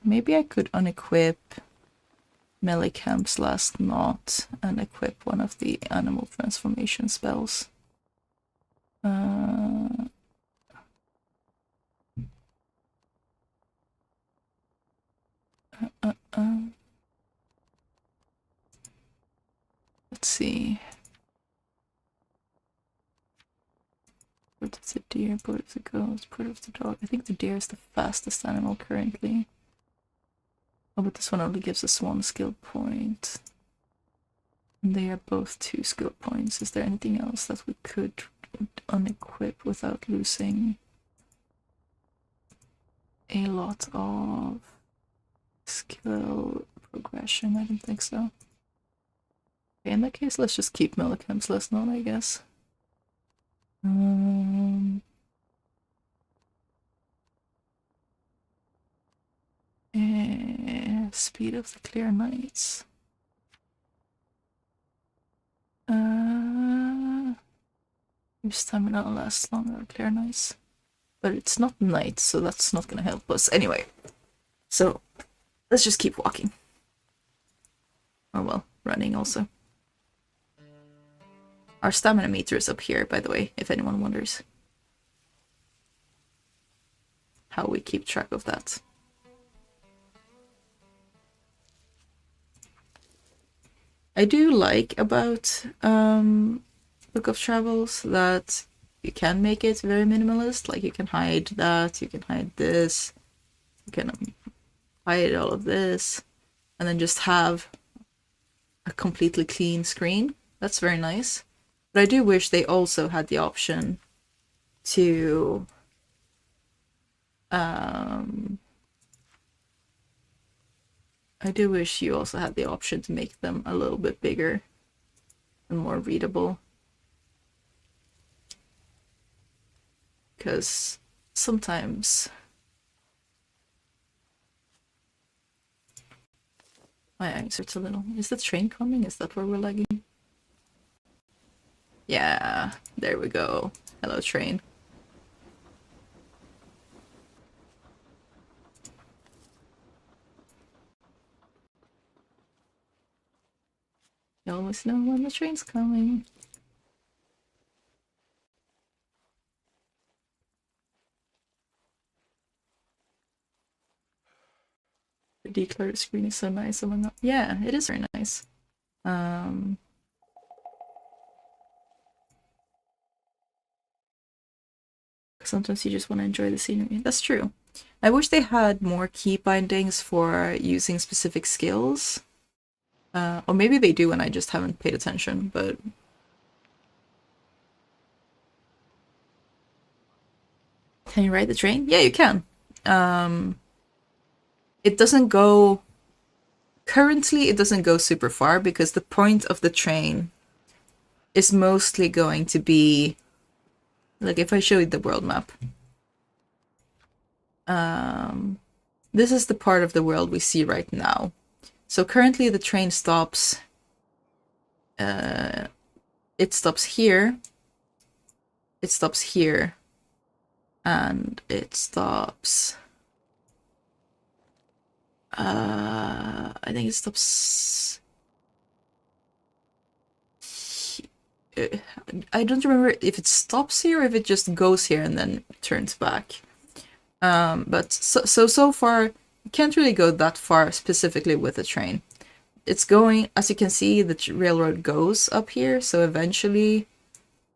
Maybe I could unequip Melicamp's last knot and equip one of the animal transformation spells. Let's see. Part of the deer, part of the ghost, part of the dog. I think the deer is the fastest animal currently. Oh, but this one only gives us one skill point. And they are both 2 skill points. Is there anything else that we could unequip without losing? a lot of skill progression. I don't think so. Okay, in that case, let's just keep Millicam's less known, I guess. Speed of the clear nights. Your stamina lasts longer, clear nights. But it's not night, so that's not gonna help us. Anyway, so let's just keep walking. Or well, running also. Our stamina meter is up here, by the way, if anyone wonders how we keep track of that. I do like about Book of Travels that you can make it very minimalist. Like you can hide that, you can hide this, you can hide all of this, and then just have a completely clean screen. That's very nice. But I do wish they also had the option to I do wish you also had the option to make them a little bit bigger and more readable. Because sometimes my eyes hurt a little. Is the train coming? Is that where we're lagging? Yeah, there we go. Hello, train. You always know when the train's coming. The decluttered screen is so nice among us. Yeah, it is very nice. Sometimes you just want to enjoy the scenery. That's true. I wish they had more key bindings for using specific skills. Or maybe they do and I just haven't paid attention, but... Can you ride the train? Yeah, you can. It doesn't go... Currently, it doesn't go super far because the point of the train is mostly going to be... Like, if I show you the world map. This is the part of the world we see right now. So currently the train stops... it stops here. It stops here. And it stops... I think it stops... I don't remember if it stops here or if it just goes here and then turns back. But so far, you can't really go that far specifically with the train. It's going, as you can see, the railroad goes up here, so eventually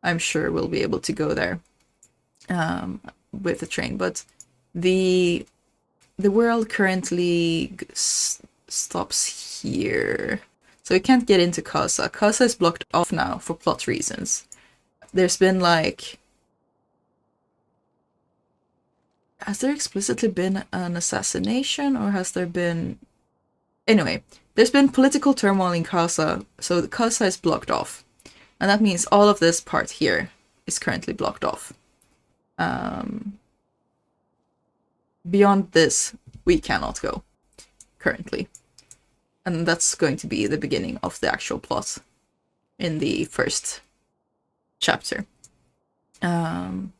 I'm sure we'll be able to go there with the train. But the world currently stops here. So we can't get into Casa. Casa is blocked off now for plot reasons. There's been like... Has there explicitly been an assassination or has there been... Anyway, there's been political turmoil in Casa, so the Casa is blocked off. And that means all of this part here is currently blocked off. Beyond this, we cannot go, currently. And that's going to be the beginning of the actual plot in the first chapter. And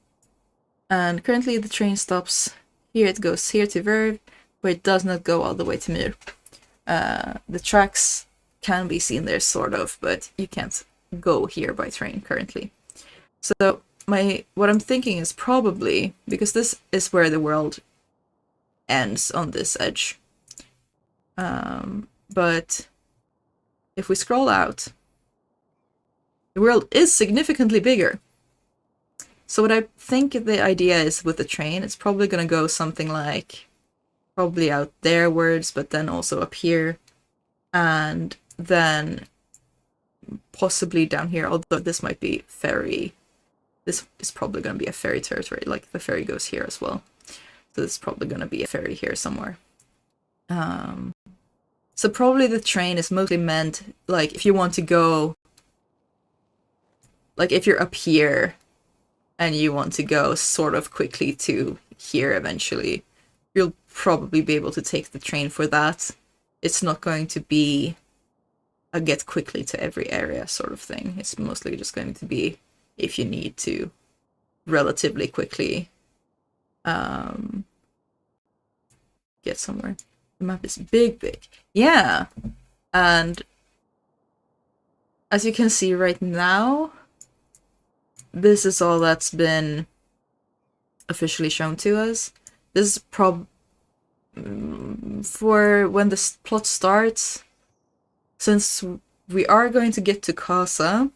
currently the train stops here, it goes here to Verve, but it does not go all the way to Myr. The tracks can be seen there, sort of, but you can't go here by train currently. So what I'm thinking is probably, because this is where the world ends on this edge. But if we scroll out, the world is significantly bigger. So what I think the idea is with the train, it's probably going to go something like, probably out therewards, but then also up here, and then possibly down here, although this might be ferry. This is probably going to be a ferry territory, like the ferry goes here as well. So there's probably going to be a ferry here somewhere. So probably the train is mostly meant, like, if you want to go, like, if you're up here and you want to go sort of quickly to here eventually, you'll probably be able to take the train for that. It's not going to be a get quickly to every area sort of thing. It's mostly just going to be if you need to relatively quickly get somewhere. The map is big. Yeah. And as you can see right now, this is all that's been officially shown to us. This is for when the plot starts. Since we are going to get to Casa,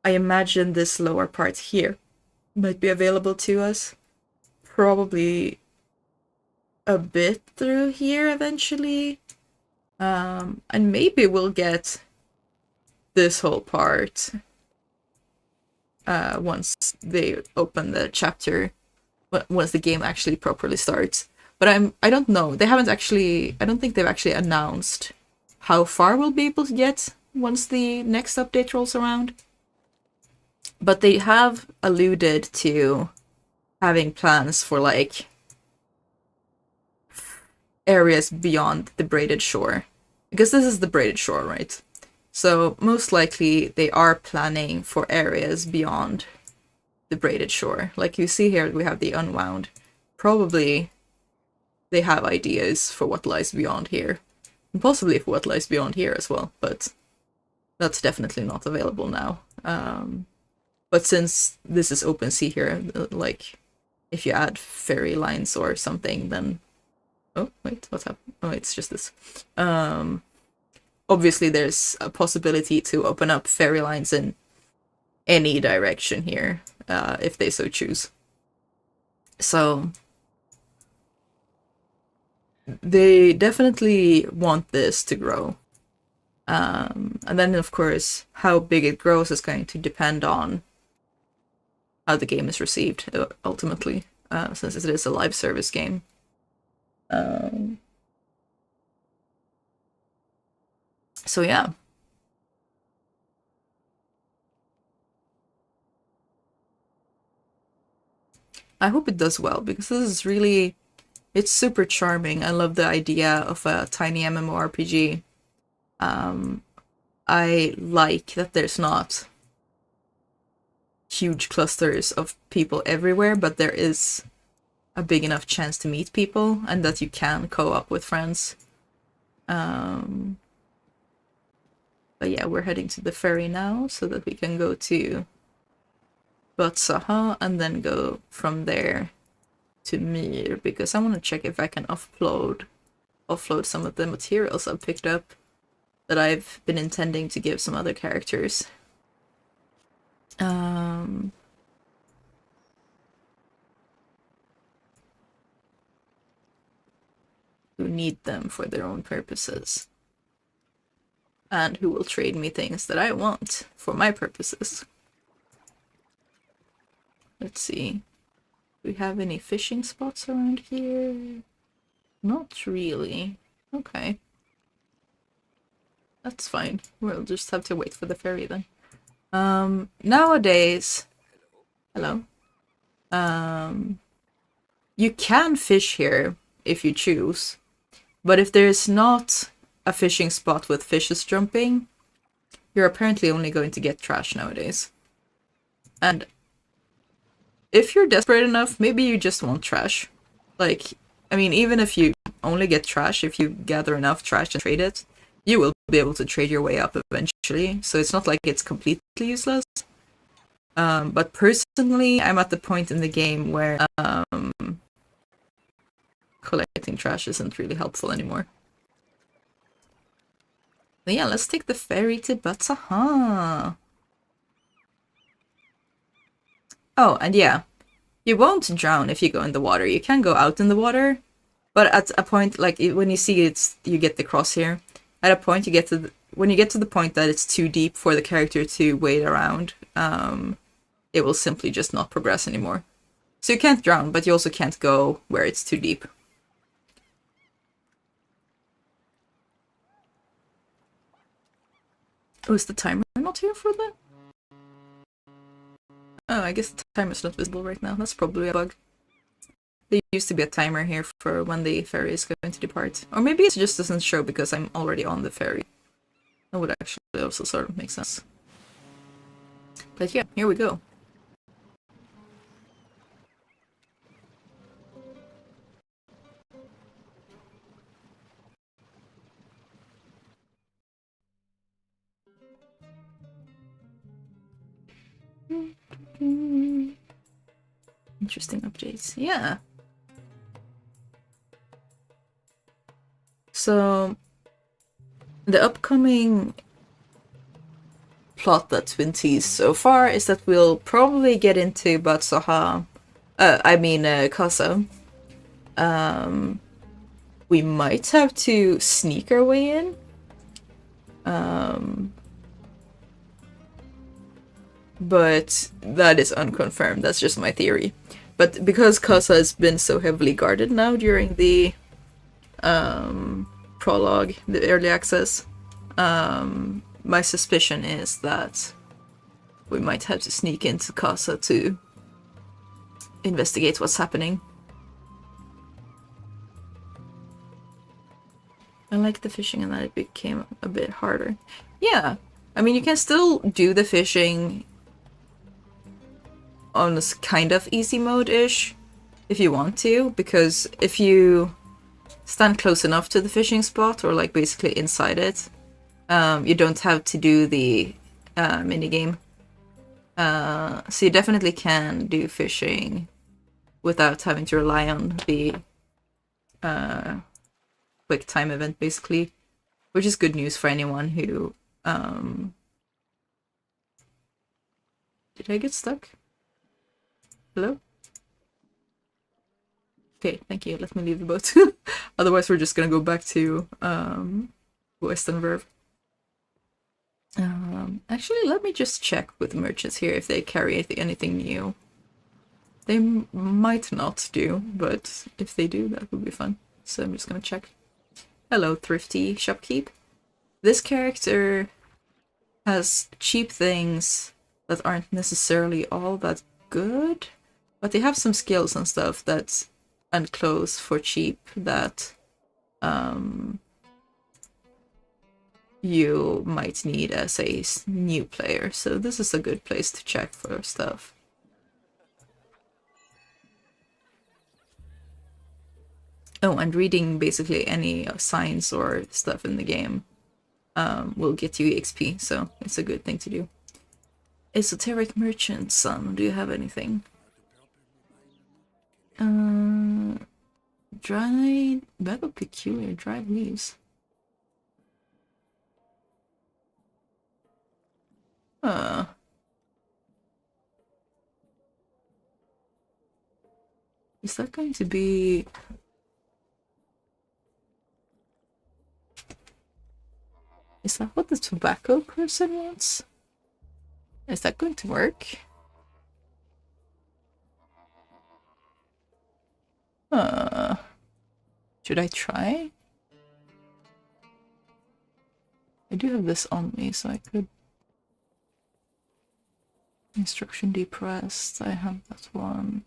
I imagine this lower part here might be available to us. Probably a bit through here eventually. And maybe we'll get this whole part once they open the chapter, once the game actually properly starts. But I don't know. I don't think they've actually announced how far we'll be able to get once the next update rolls around. But they have alluded to having plans for, like, areas beyond the braided shore. Because this is the braided shore, right? So most likely they are planning for areas beyond the braided shore. Like you see here, we have the unwound. Probably they have ideas for what lies beyond here. And possibly for what lies beyond here as well, but that's definitely not available now. But since this is open sea here, like, if you add ferry lines or something, then... Oh, wait, what's happening? Oh, it's just this. Obviously, there's a possibility to open up ferry lines in any direction here, if they so choose. So, they definitely want this to grow. And then, of course, how big it grows is going to depend on how the game is received, ultimately, since it is a live service game. So yeah. I hope it does well, because this is really... It's super charming. I love the idea of a tiny MMORPG. I like that there's not huge clusters of people everywhere, but there is a big enough chance to meet people, and that you can co-op with friends. But yeah, we're heading to the ferry now, so that we can go to Butsaha, and then go from there to Mir, because I want to check if I can offload some of the materials I've picked up that I've been intending to give some other characters. Who need them for their own purposes. And who will trade me things that I want for my purposes. Let's see. Do we have any fishing spots around here? Not really. Okay. That's fine. We'll just have to wait for the ferry then. Nowadays... Hello? You can fish here if you choose. But if there's not a fishing spot with fishes jumping, you're apparently only going to get trash nowadays. And if you're desperate enough, maybe you just want trash. Like, I mean, even if you only get trash, if you gather enough trash and trade it, you will be able to trade your way up eventually. So it's not like it's completely useless. But personally, I'm at the point in the game where collecting trash isn't really helpful anymore. But yeah, let's take the ferry to Butsaha. Oh, and yeah, you won't drown if you go in the water. You can go out in the water, but at a point, like when you see you get the crosshair. At a point, when you get to the point that it's too deep for the character to wade around, it will simply just not progress anymore. So you can't drown, but you also can't go where it's too deep. Oh, is the timer not here for that? Oh, I guess the timer's not visible right now. That's probably a bug. There used to be a timer here for when the ferry is going to depart. Or maybe it just doesn't show because I'm already on the ferry. That would actually also sort of make sense. But yeah, here we go. Interesting updates. Yeah. So the upcoming plot that's been teased so far is that we'll probably get into Batsaha. Kasa. We might have to sneak our way in. But that is unconfirmed. That's just my theory. But because Kasa has been so heavily guarded now during the prologue, the early access, my suspicion is that we might have to sneak into Kasa to investigate what's happening. I like the fishing and that it became a bit harder. Yeah, I mean, you can still do the fishing on this kind of easy mode-ish if you want to, because if you stand close enough to the fishing spot, or like basically inside it, you don't have to do the minigame. So you definitely can do fishing without having to rely on the quick time event, basically, which is good news for anyone who did I get stuck? Hello? Okay, thank you. Let me leave the boat. Otherwise we're just gonna go back to Western Verve. Actually, let me just check with the merchants here if they carry anything new. They might not do, but if they do, that would be fun. So I'm just gonna check. Hello, thrifty shopkeep. This character has cheap things that aren't necessarily all that good, but they have some skills and stuff that, and clothes for cheap that you might need as a new player. So this is a good place to check for stuff. Oh, and reading basically any signs or stuff in the game will get you EXP, so it's a good thing to do. Esoteric merchant, son, do you have anything? Dried bag of peculiar dried leaves. Is that going to be... Is that what the tobacco person wants? Is that going to work? Should I try? I do have this on me, so I could... Instruction depressed, I have that one.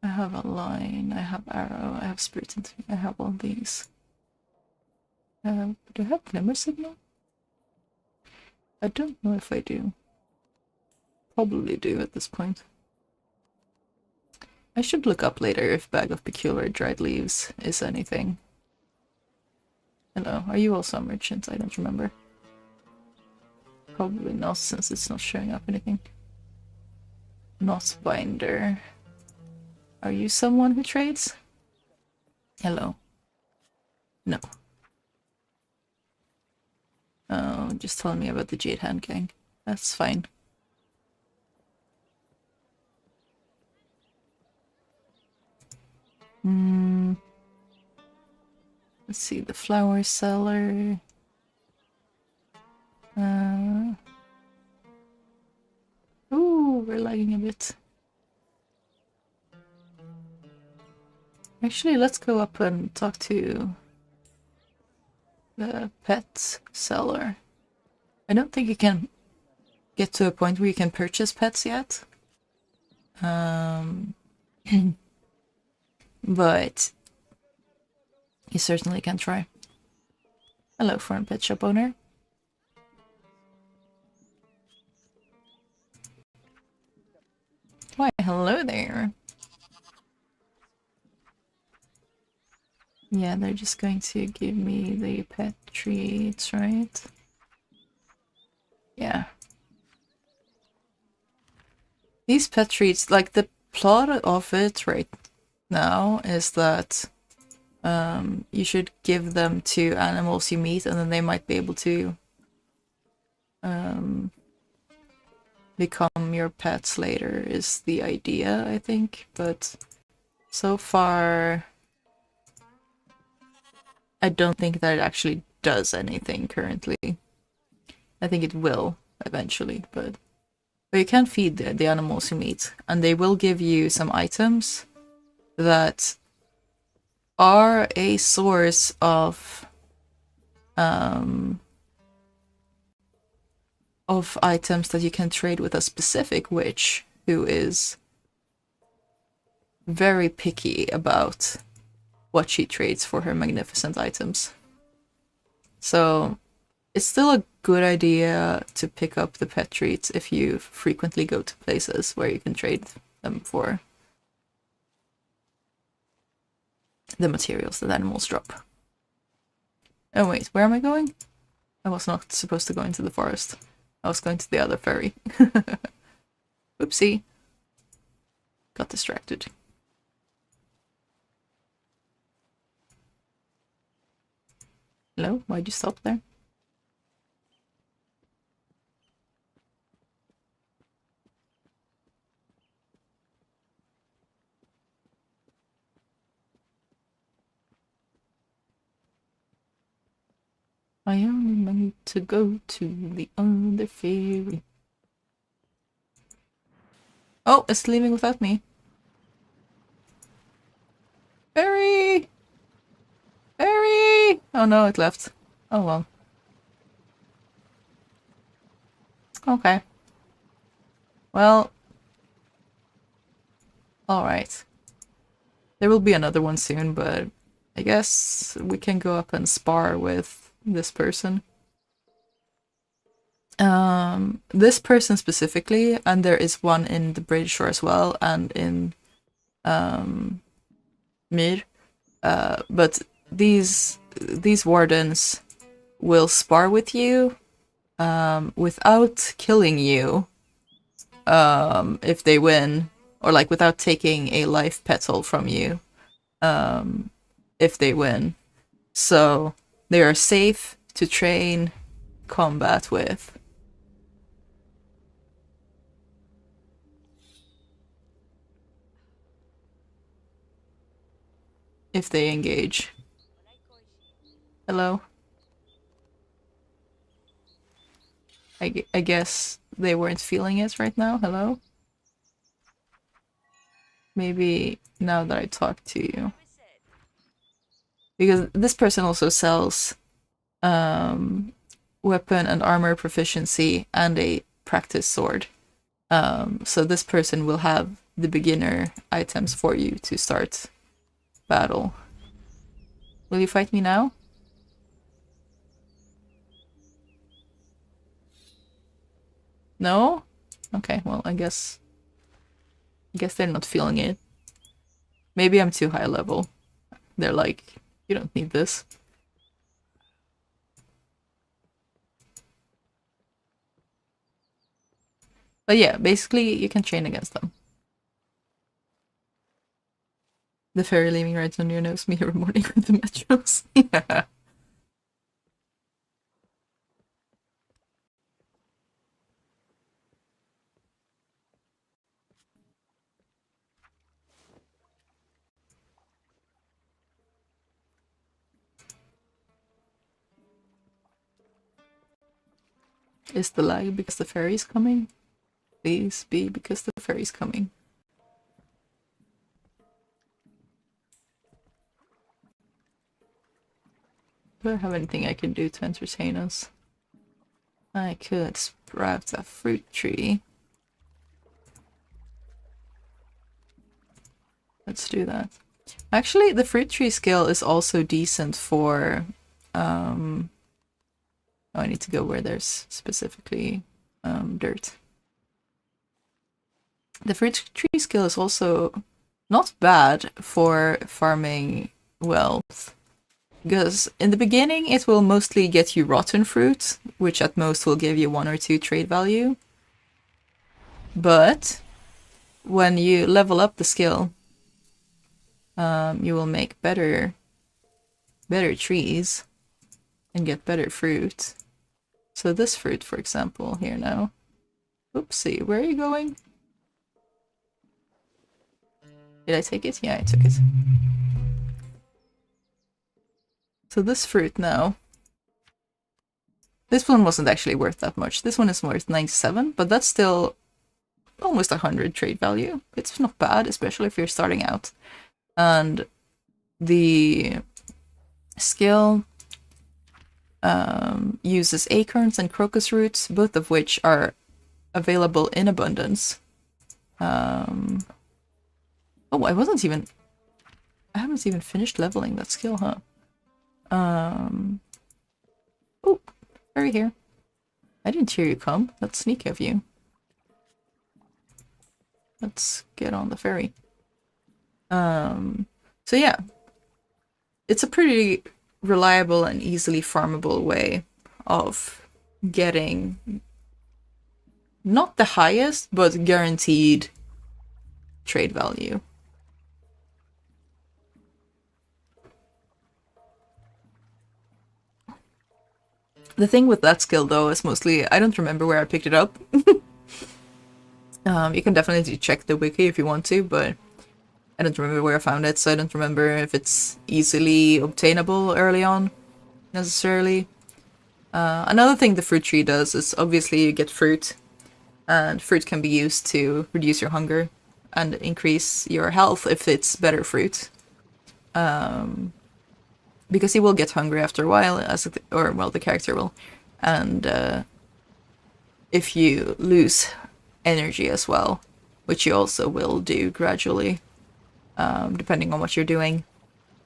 I have a line, I have arrow, I have spirit, I have all these. Do I have glimmer signal? I don't know if I do. Probably do at this point. I should look up later if bag of peculiar dried leaves is anything. Hello, are you also a merchant? I don't remember. Probably not, since it's not showing up anything. Not binder. Are you someone who trades? Hello. No. Oh, just telling me about the Jade Hand Gang. That's fine. Let's see, the flower seller. Ooh, we're lagging a bit. Actually, let's go up and talk to the pet seller. I don't think you can get to a point where you can purchase pets yet. But you certainly can try. Hello, foreign pet shop owner. Why, hello there. Yeah, they're just going to give me the pet treats, right? Yeah. These pet treats, like the plot of it right now is that you should give them to animals you meet and then they might be able to become your pets later is the idea, I think. But so far, I don't think that it actually does anything currently. I think it will eventually, but you can feed the animals you meet, and they will give you some items that are a source of items that you can trade with a specific witch who is very picky about what she trades for her magnificent items. So it's still a good idea to pick up the pet treats if you frequently go to places where you can trade them for the materials that animals drop. Oh wait, where am I going? I was not supposed to go into the forest. I was going to the other ferry. Oopsie. Got distracted. Hello? Why'd you stop there? I only meant to go to the other ferry. Oh, it's leaving without me. Ferry! Ferry! Oh no, it left. Oh well. Okay. Well. Alright. There will be another one soon, but I guess we can go up and spar with this person. This person specifically, and there is one in the British Shore as well, and in Mir. But these wardens will spar with you without killing you if they win, or like without taking a life petal from you if they win. So they are safe to train combat with. If they engage. Hello? I guess they weren't feeling it right now. Hello? Maybe now that I talk to you. Because this person also sells weapon and armor proficiency and a practice sword. So this person will have the beginner items for you to start battle. Will you fight me now? No? Okay, well, I guess they're not feeling it. Maybe I'm too high level. They're like, you don't need this. But yeah, basically you can train against them. The fairy leaving right on your nose, me every morning with the metros. Yeah. Is the lag because the fairy's coming? Please be because the fairy's coming. Do I have anything I can do to entertain us? I could sprout a fruit tree. Let's do that. Actually, the fruit tree skill is also decent for... Oh, I need to go where there's specifically dirt. The fruit tree skill is also not bad for farming wealth. Because in the beginning, it will mostly get you rotten fruit, which at most will give you 1 or 2 trade value. But when you level up the skill, you will make better trees and get better fruit. So this fruit, for example, here now. Oopsie, where are you going? Did I take it? Yeah, I took it. So this fruit now. This one wasn't actually worth that much. This one is worth 97, but that's still almost 100 trade value. It's not bad, especially if you're starting out. And the skill uses acorns and crocus roots, both of which are available in abundance. Oh, I haven't even finished leveling that skill, huh? Oh, ferry here. I didn't hear you come. That's sneaky of you. Let's get on the ferry. So yeah, it's a pretty reliable and easily farmable way of getting not the highest, but guaranteed trade value. The thing with that skill, though, is mostly I don't remember where I picked it up. You can definitely check the wiki if you want to, but I don't remember where I found it, so I don't remember if it's easily obtainable early on, necessarily. Another thing the fruit tree does is obviously you get fruit, and fruit can be used to reduce your hunger and increase your health if it's better fruit. Because you will get hungry after a while, the character will, and if you lose energy as well, which you also will do gradually, depending on what you're doing.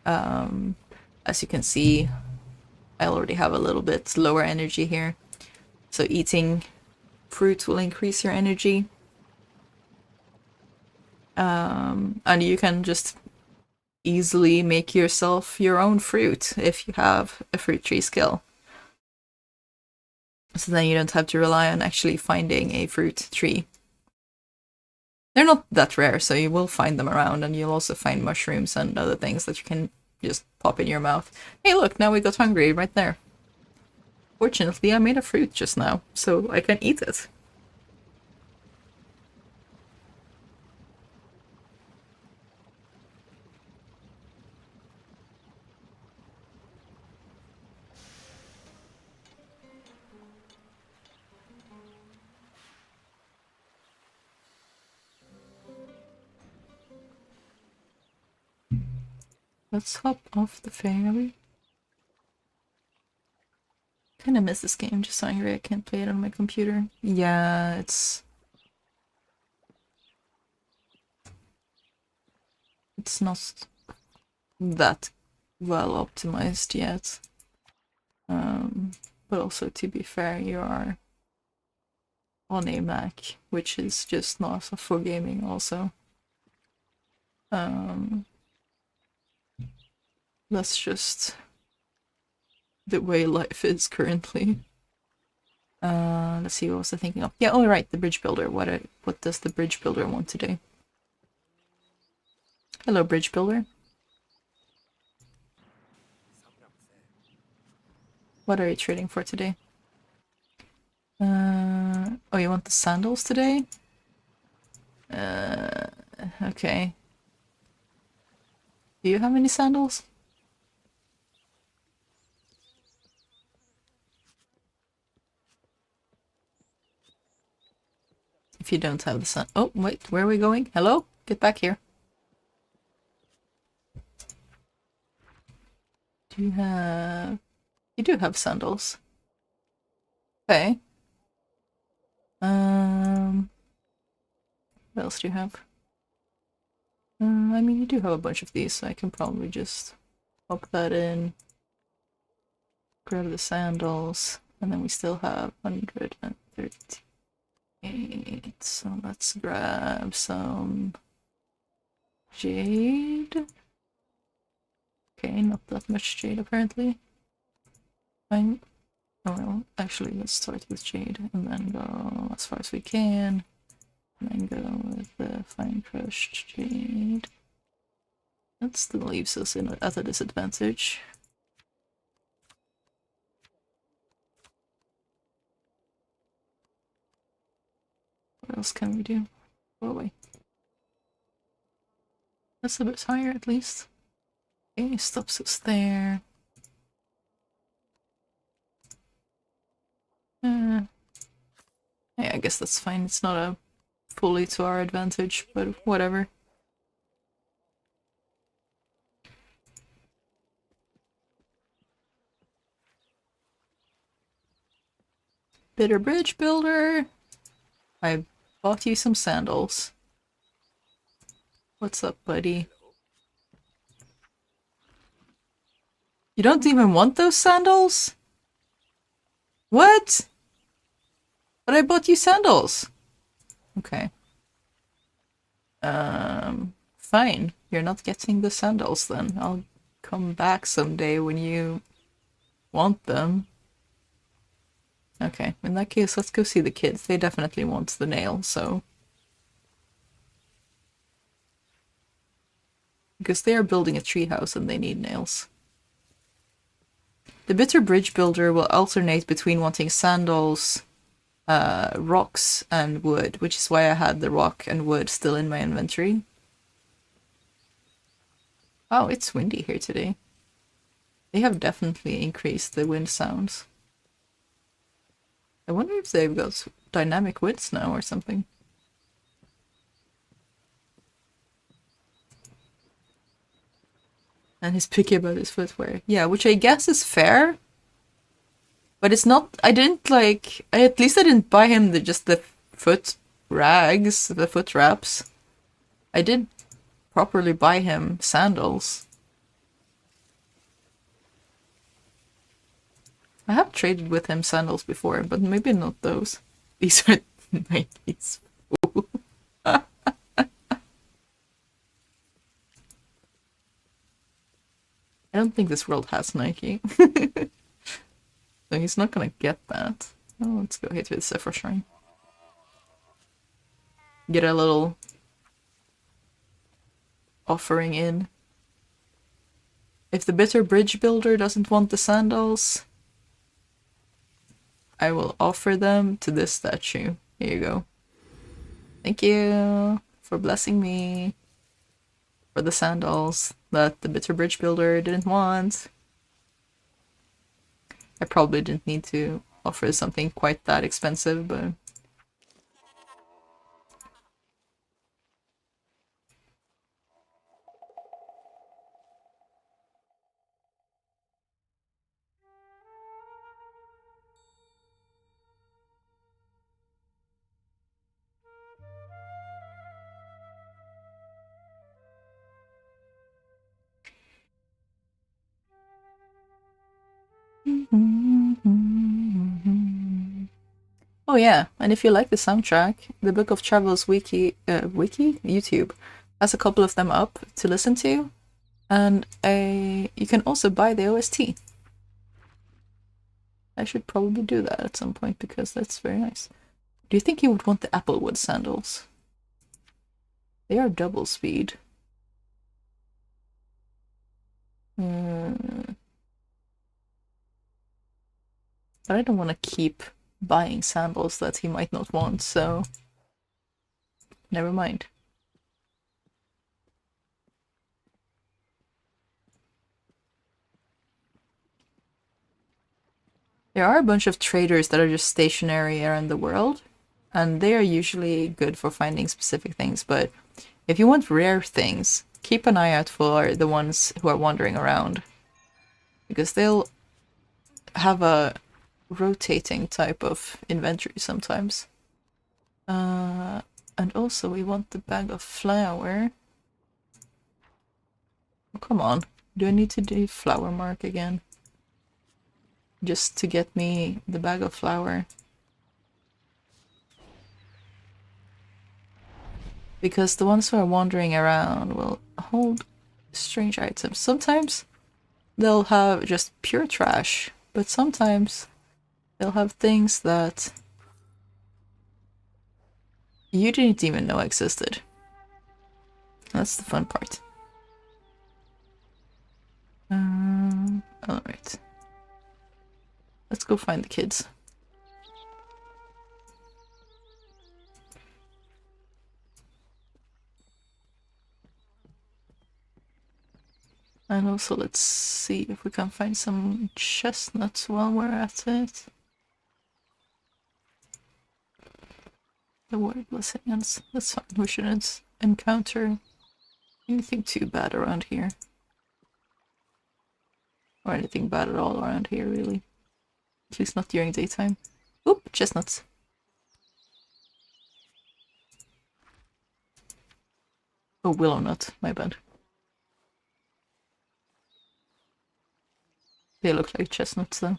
As you can see, I already have a little bit lower energy here, so eating fruit will increase your energy. And you can just easily make yourself your own fruit if you have a fruit tree skill. So then you don't have to rely on actually finding a fruit tree. They're not that rare, so you will find them around, and you'll also find mushrooms and other things that you can just pop in your mouth. Hey look, now we got hungry right there. Fortunately, I made a fruit just now, so I can eat it. Let's hop off the ferry. Kinda miss this game, just so angry I can't play it on my computer. Yeah, it's not that well optimized yet. But also, to be fair, you are on a Mac, which is just not for gaming also. That's just the way life is currently. Let's see, what was I thinking of? Yeah, oh right, the bridge builder. What does the bridge builder want to do? Hello, bridge builder. What are you trading for today? Oh, you want the sandals today? Okay. Do you have any sandals? If you don't have the sun. Oh, wait, where are we going? Hello? Get back here. Do you have... You do have sandals. Okay. What else do you have? I mean, you do have a bunch of these, so I can probably just pop that in. Grab the sandals, and then we still have 138. So let's grab some jade. Okay, not that much jade apparently. Fine. Oh well, actually, let's start with jade and then go as far as we can. And then go with the fine crushed jade. That still leaves us at a disadvantage. What else can we do? Go away. That's a bit higher at least. Okay, stops us there. Yeah, I guess that's fine. It's not a fully to our advantage, but whatever. Bitter Bridge Builder! I bought you some sandals. What's up, buddy? You don't even want those sandals? What? But I bought you sandals! Okay. Fine. You're not getting the sandals then. I'll come back someday when you want them. Okay, in that case, let's go see the kids. They definitely want the nail, so... Because they are building a treehouse and they need nails. The Bitter Bridge Builder will alternate between wanting sandals, rocks, and wood, which is why I had the rock and wood still in my inventory. Oh, it's windy here today. They have definitely increased the wind sounds. I wonder if they've got dynamic winds now or something. And he's picky about his footwear. Yeah, which I guess is fair. But it's not... I didn't like... At least I didn't buy him just the foot rags, the foot wraps. I did properly buy him sandals. I have traded with him sandals before, but maybe not those. These are 90s. I don't think this world has Nike. So he's not gonna get that. Oh, let's go hit with Zephyr Shrine. Get a little offering in. If the Bitter Bridge Builder doesn't want the sandals, I will offer them to this statue. Here you go. Thank you for blessing me. For the sandals that the Bitter Bridge Builder didn't want. I probably didn't need to offer something quite that expensive, but... Oh yeah, and if you like the soundtrack, the Book of Travels wiki YouTube has a couple of them up to listen to, and you can also buy the OST. I should probably do that at some point because that's very nice. Do you think you would want the Applewood sandals? They are double speed. But I don't want to keep buying sandals that he might not want, so never mind. There are a bunch of traders that are just stationary around the world, and they are usually good for finding specific things, but if you want rare things, keep an eye out for the ones who are wandering around, because they'll have a rotating type of inventory sometimes. And also we want the bag of flour. Oh, come on. Do I need to do flour mark again? Just to get me the bag of flour. Because the ones who are wandering around will hold strange items. Sometimes they'll have just pure trash, but sometimes they'll have things that you didn't even know existed. That's the fun part. Alright. Let's go find the kids. And also let's see if we can find some chestnuts while we're at it. The wordless hands. That's fine. We shouldn't encounter anything too bad around here. Or anything bad at all around here, really. At least not during daytime. Oop, chestnuts. Oh, willow nut. My bad. They look like chestnuts, though.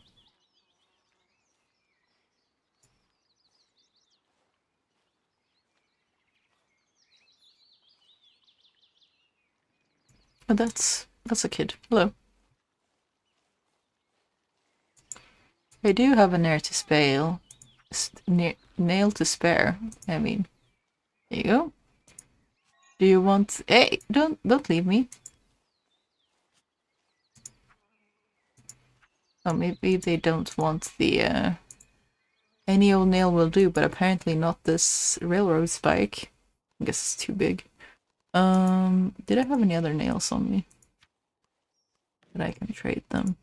Oh, that's a kid. Hello. I do have a nail to spare. Nail to spare. I mean, there you go. Do you want? Hey, don't leave me. Oh, maybe they don't want the. Any old nail will do, but apparently not this railroad spike. I guess it's too big. Did I have any other nails on me that I can trade them?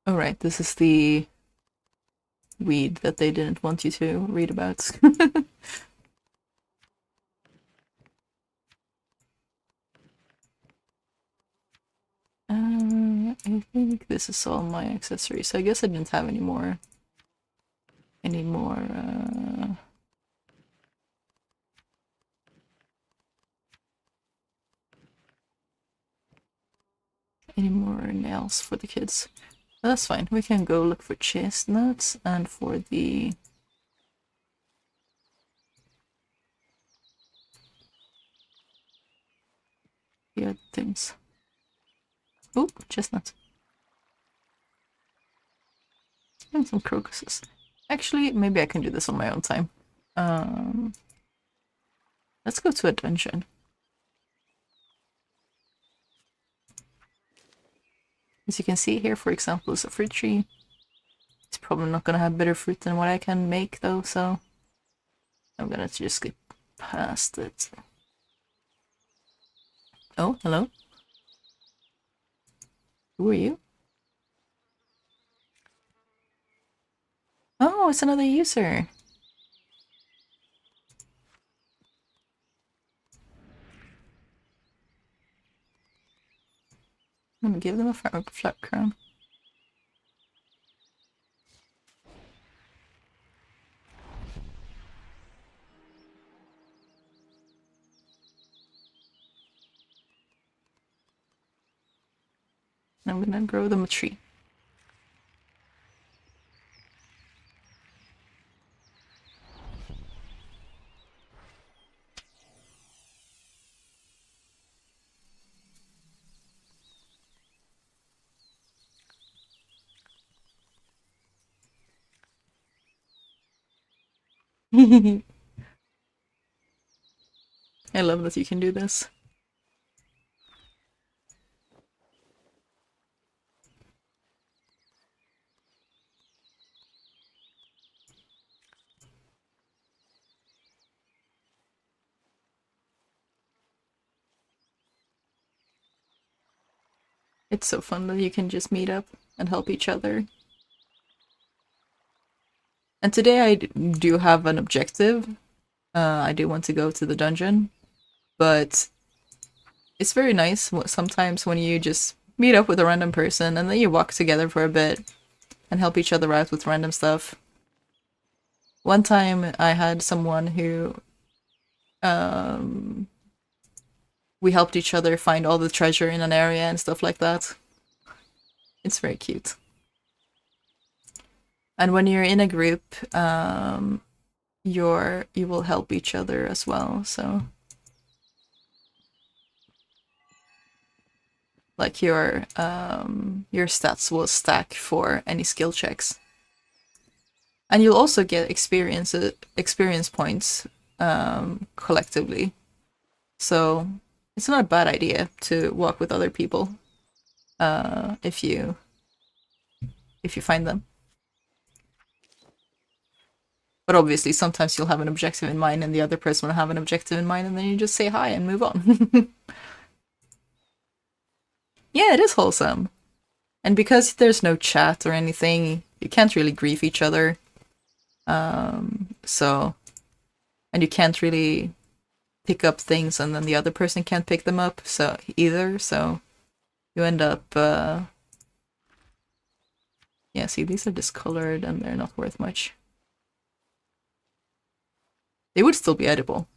Oh, right, this is the weed that they didn't want you to read about. I think this is all my accessories. So I guess I didn't have any more any more nails for the kids. But that's fine. We can go look for chestnuts and for the other things. Oh, chestnuts. And some crocuses. Actually, maybe I can do this on my own time. Let's go to a dungeon. As you can see here, for example, is a fruit tree. It's probably not gonna have better fruit than what I can make though, so I'm gonna just skip past it. Oh, hello. Who are you? Oh, it's another user. I'm gonna give them a flat crown. I'm gonna grow them a tree. I love that you can do this. It's so fun that you can just meet up. and help each other. And today I do have an objective. I do want to go to the dungeon, but it's very nice sometimes when you just meet up with a random person and then you walk together for a bit and help each other out with random stuff. One time I had someone who we helped each other find all the treasure in an area and stuff like that. It's very cute. And when you're in a group, you will help each other as well, so like your stats will stack for any skill checks. And you'll also get experience points collectively. So it's not a bad idea to walk with other people if you find them. But obviously sometimes you'll have an objective in mind and the other person will have an objective in mind and then you just say hi and move on. Yeah, it is wholesome. And because there's no chat or anything, you can't really grief each other. So, and you can't really pick up things and then the other person can't pick them up so either, so you end up yeah, see, these are discolored and they're not worth much. They would still be edible,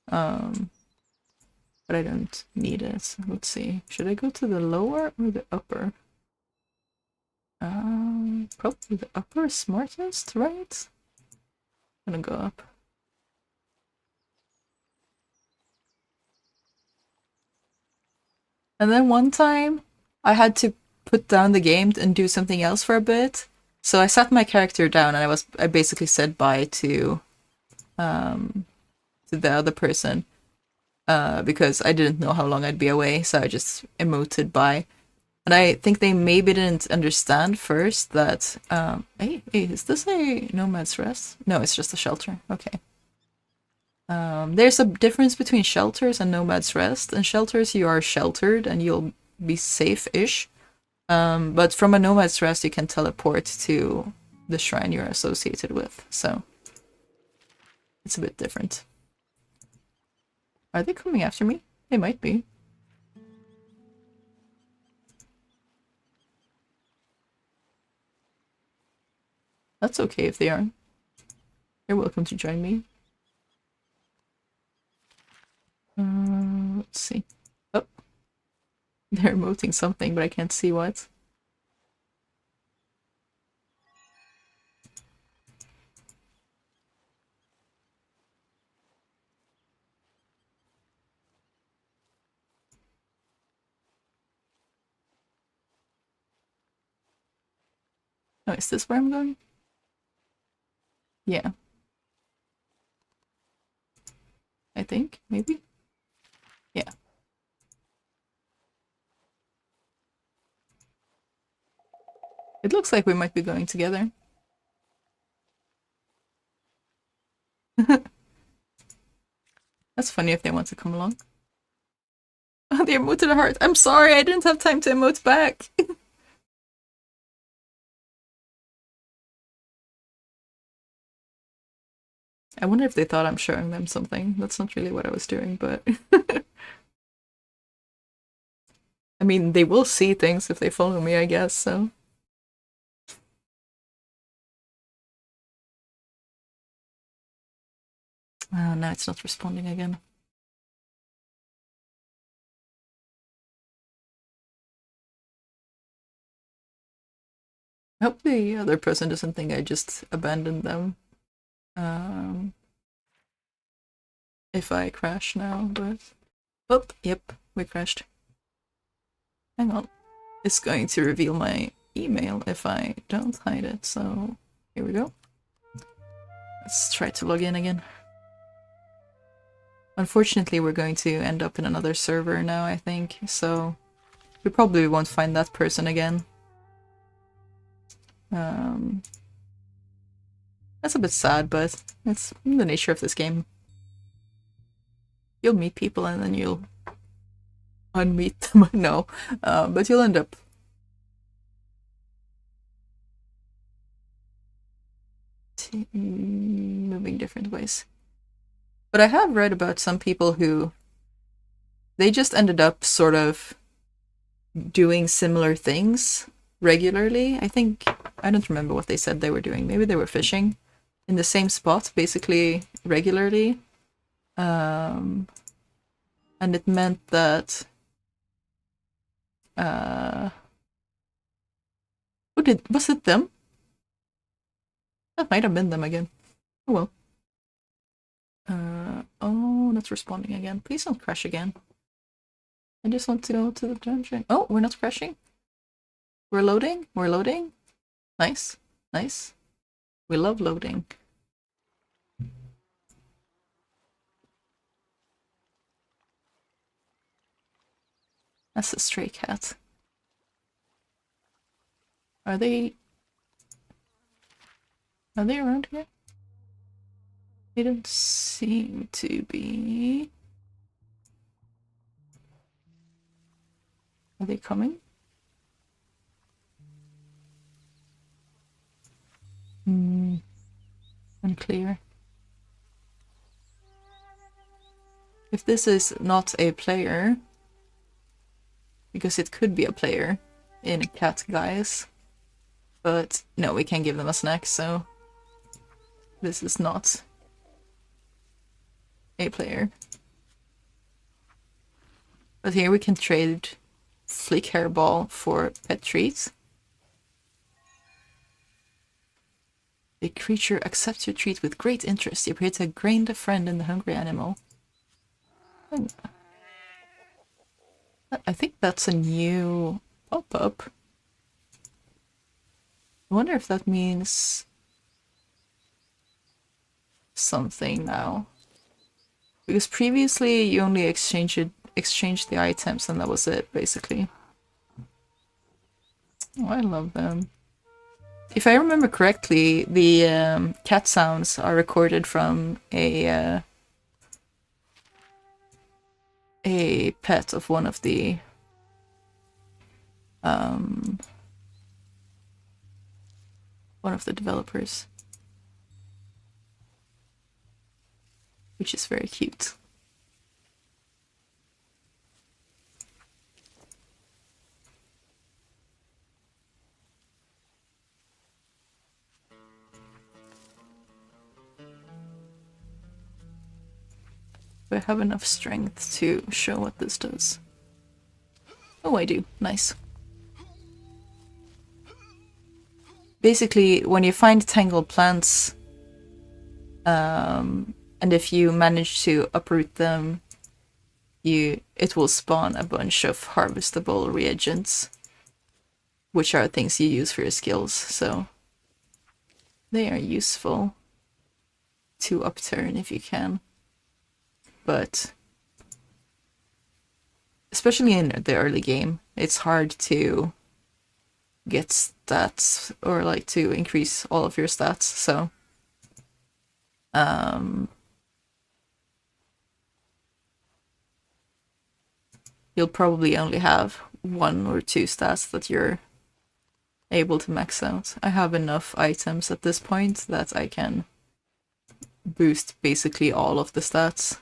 but I don't need it. Let's see, should I go to the lower or the upper? Probably the upper is smartest, right? I'm gonna go up. And then one time, I had to put down the game and do something else for a bit. So I sat my character down and I basically said bye to the other person because I didn't know how long I'd be away, so I just emoted bye. And I think they maybe didn't understand first that hey, is this a nomad's rest? No, it's just a shelter. Okay. There's a difference between shelters and nomad's rest. In shelters, you are sheltered and you'll be safe-ish. But from a nomad's rest, you can teleport to the shrine you're associated with. So it's a bit different. Are they coming after me? They might be. That's okay if they are. You're welcome to join me. Let's see. Oh, they're emoting something, but I can't see what. Oh, is this where I'm going? Yeah. I think, maybe? Yeah. It looks like we might be going together. That's funny if they want to come along. Oh, they emoted a heart. I'm sorry, I didn't have time to emote back. I wonder if they thought I'm showing them something. That's not really what I was doing, but... I mean, they will see things if they follow me, I guess, so... Oh, now it's not responding again. I hope the other person doesn't think I just abandoned them. If I crash now, but... Oh, yep, we crashed. Hang on. It's going to reveal my email if I don't hide it, so... Here we go. Let's try to log in again. Unfortunately, we're going to end up in another server now, I think, so... We probably won't find that person again. That's a bit sad, but it's the nature of this game. You'll meet people and then you'll unmeet them. No, but you'll end up moving different ways. But I have read about some people who they just ended up sort of doing similar things regularly. I think, I don't remember what they said they were doing. Maybe they were fishing in the same spot, basically regularly. And it meant that was it them? That might have been them again. Oh well. Oh, that's responding again. Please don't crash again. I just want to go to the dungeon. Oh, we're not crashing. We're loading. We're loading. Nice. Nice. We love loading. That's a stray cat. Are they around here? They don't seem to be. Are they coming? Unclear. If this is not a player, because it could be a player in cat guise, but no, we can't give them a snack, so this is not a player. But here we can trade Flick Hairball for pet treats. The creature accepts your treat with great interest. You appear to have gained a friend in the hungry animal. I think that's a new pop-up. I wonder if that means something now. Because previously you only exchanged the items and that was it, basically. Oh, I love them. If I remember correctly, the cat sounds are recorded from a pet of one of the developers, which is very cute. Do I have enough strength to show what this does? Oh, I do. Nice. Basically, when you find tangled plants, and if you manage to uproot them, it will spawn a bunch of harvestable reagents, which are things you use for your skills, so they are useful to upturn if you can. But especially in the early game, it's hard to get stats or like to increase all of your stats, so you'll probably only have 1 or 2 stats that you're able to max out. I have enough items at this point that I can boost basically all of the stats.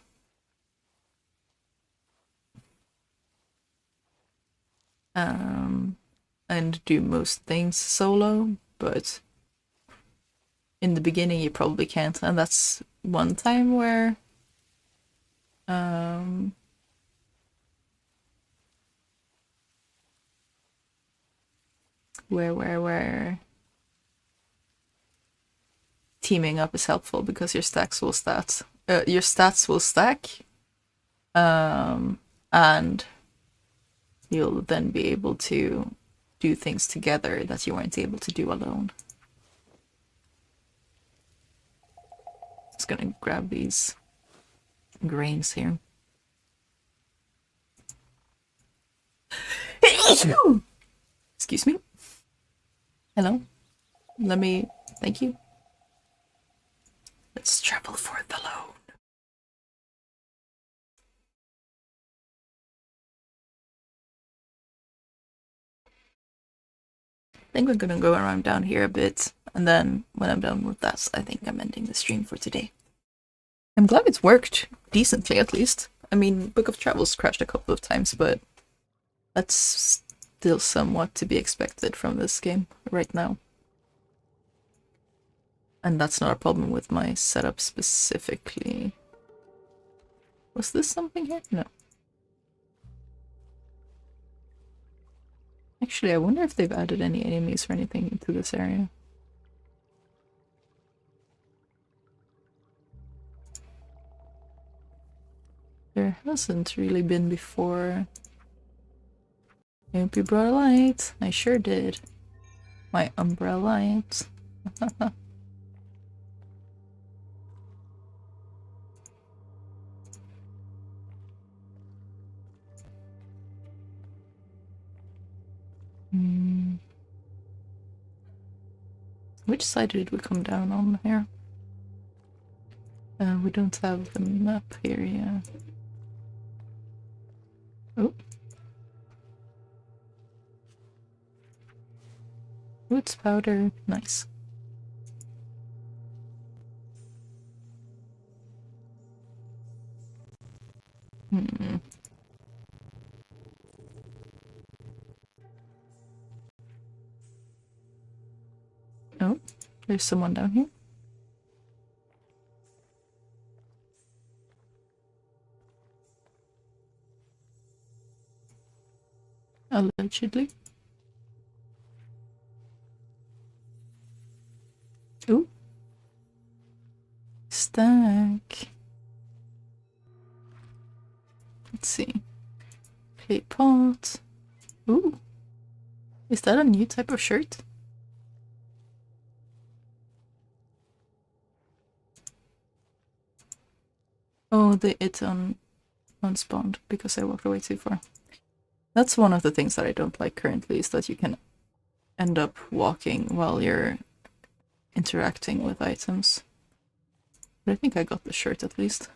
And do most things solo, but in the beginning you probably can't, and that's one time where where teaming up is helpful because your stats will stack, and you'll then be able to do things together that you weren't able to do alone. Just gonna grab these grains here. Excuse me. Hello. Thank you. Let's travel for the loan. think we're gonna go around down here a bit, and then when I'm done with that, I think I'm ending the stream for today. I'm glad it's worked decently, at least. I mean, Book of Travels crashed a couple of times, but that's still somewhat to be expected from this game right now. And that's not a problem with my setup specifically. Was this something here? No. Actually, I wonder if they've added any enemies or anything into this area. There hasn't really been before. I hope you brought a light. I sure did. My umbrella light. Which side did we come down on here? We don't have the map here yet. Oh. Woods powder, nice. Oh, there's someone down here. Allegedly. Ooh. Stack. Let's see. Clay pot. Ooh. Is that a new type of shirt? Oh, it unspawned because I walked away too far. That's one of the things that I don't like currently, is that you can end up walking while you're interacting with items. But I think I got the shirt at least.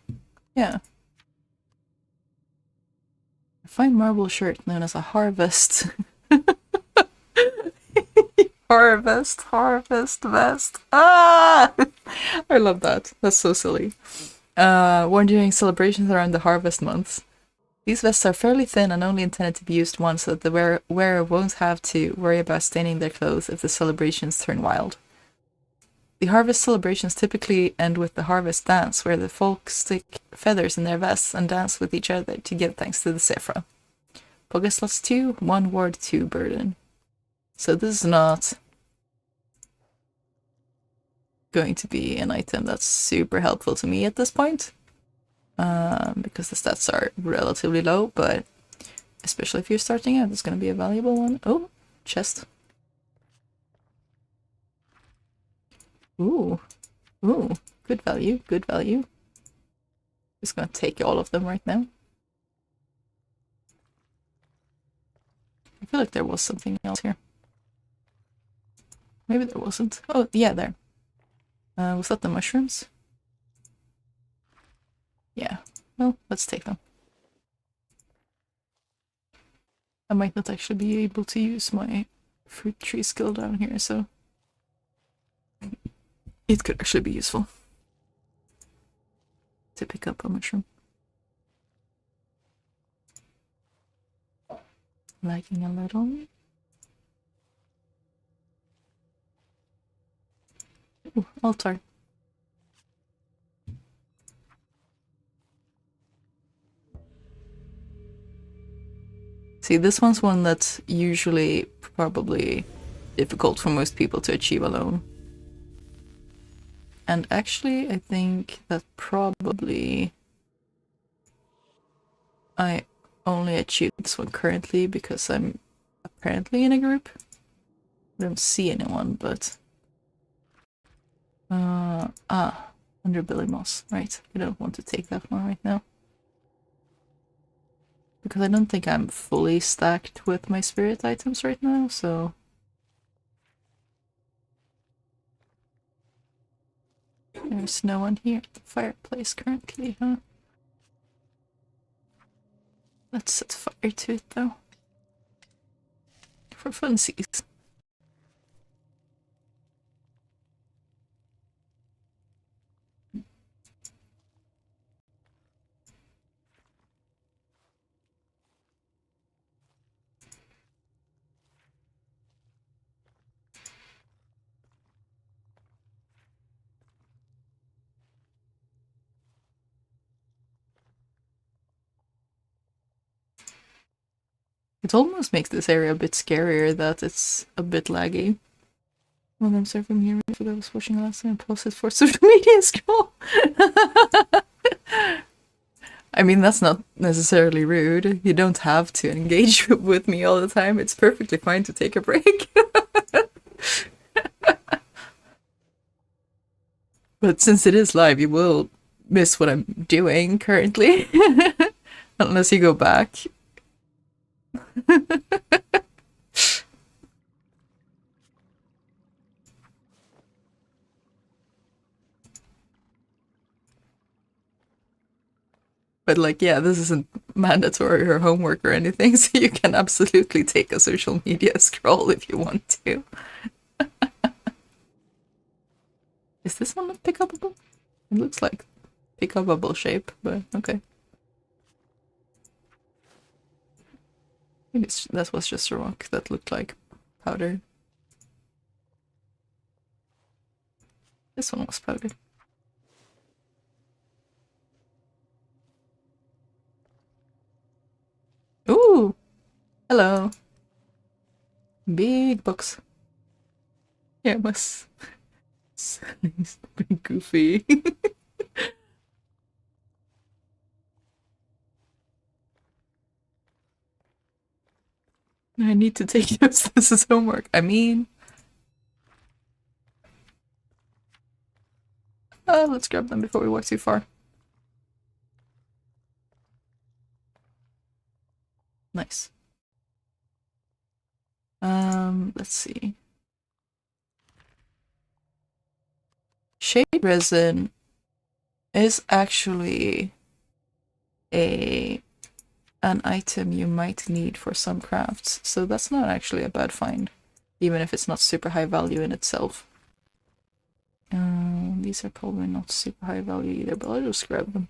Yeah. A fine marble shirt known as a harvest. Harvest vest. Ah! I love that. That's so silly. Worn during celebrations around the harvest months. These vests are fairly thin and only intended to be used once, so that the wearer won't have to worry about staining their clothes if the celebrations turn wild. The harvest celebrations typically end with the harvest dance, where the folk stick feathers in their vests and dance with each other to give thanks to the Sephra. Pocket slots 2, 1 ward, 2 burden. So this is not going to be an item that's super helpful to me at this point, because the stats are relatively low, but especially if you're starting out, it's going to be a valuable one. Oh, chest. Ooh, good value, good value. Just gonna take all of them right now. I feel like there was something else here. Maybe there wasn't. Oh, yeah, there. Was that the mushrooms? Yeah. Well, let's take them. I might not actually be able to use my fruit tree skill down here, so it could actually be useful to pick up a mushroom. Lagging a little. Ooh, altar. See, this one's one that's usually probably difficult for most people to achieve alone. And actually, I think that probably I only achieved this one currently because I'm apparently in a group. I don't see anyone, but... Underbelly moss. Right, I don't want to take that one right now. Because I don't think I'm fully stacked with my spirit items right now, so... There's no one here at the fireplace currently, huh? Let's set fire to it, though. For funsies. It almost makes this area a bit scarier that it's a bit laggy. When I'm surfing here, I forgot I was watching last time. Pause it for social media scroll. I mean, that's not necessarily rude. You don't have to engage with me all the time. It's perfectly fine to take a break. But since it is live, you will miss what I'm doing currently. Unless you go back. But like, yeah, this isn't mandatory or homework or anything, so you can absolutely take a social media scroll if you want to. Is this one not pick-upable? It looks like pick-upable shape, but okay. Maybe that was just a rock that looked like powder. This one was powder. Ooh! Hello! Big box. Yeah, it must. It's been goofy. I need to take this. This is homework. I mean. Let's grab them before we walk too far. Nice. Let's see. Shade resin is actually an item you might need for some crafts, so that's not actually a bad find, even if it's not super high value in itself. These are probably not super high value either, but I'll just grab them.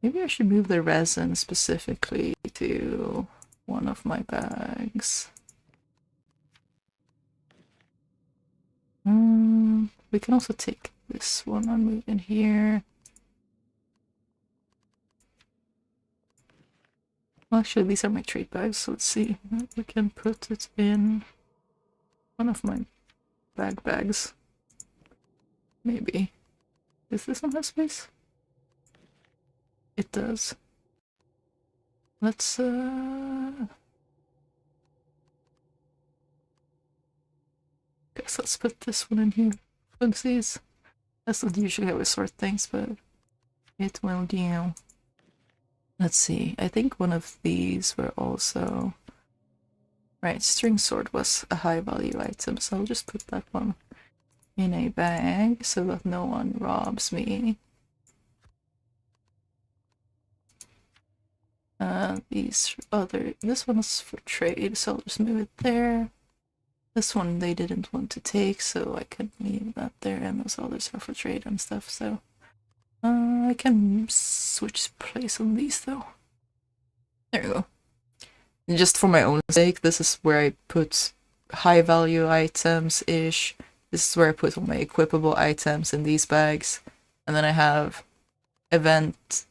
Maybe I should move the resin specifically to one of my bags. We can also take this one and move in here. Well, actually, these are my trade bags, so let's see. We can put it in one of my bags. Maybe. Does this one have space? It does. Let's, guess let's put this one in here. Oopsies. That's not usually how we sort things, but it will do. Let's see. I think one of these were also... Right, string sword was a high value item, so I'll just put that one in a bag so that no one robs me. This one is for trade, so I'll just move it there. This one they didn't want to take, so I can leave that there, and those others are for trade and stuff, so... I can switch place on these, though. There we go. And just for my own sake, this is where I put high value items-ish. This is where I put all my equipable items in these bags. And then I have event...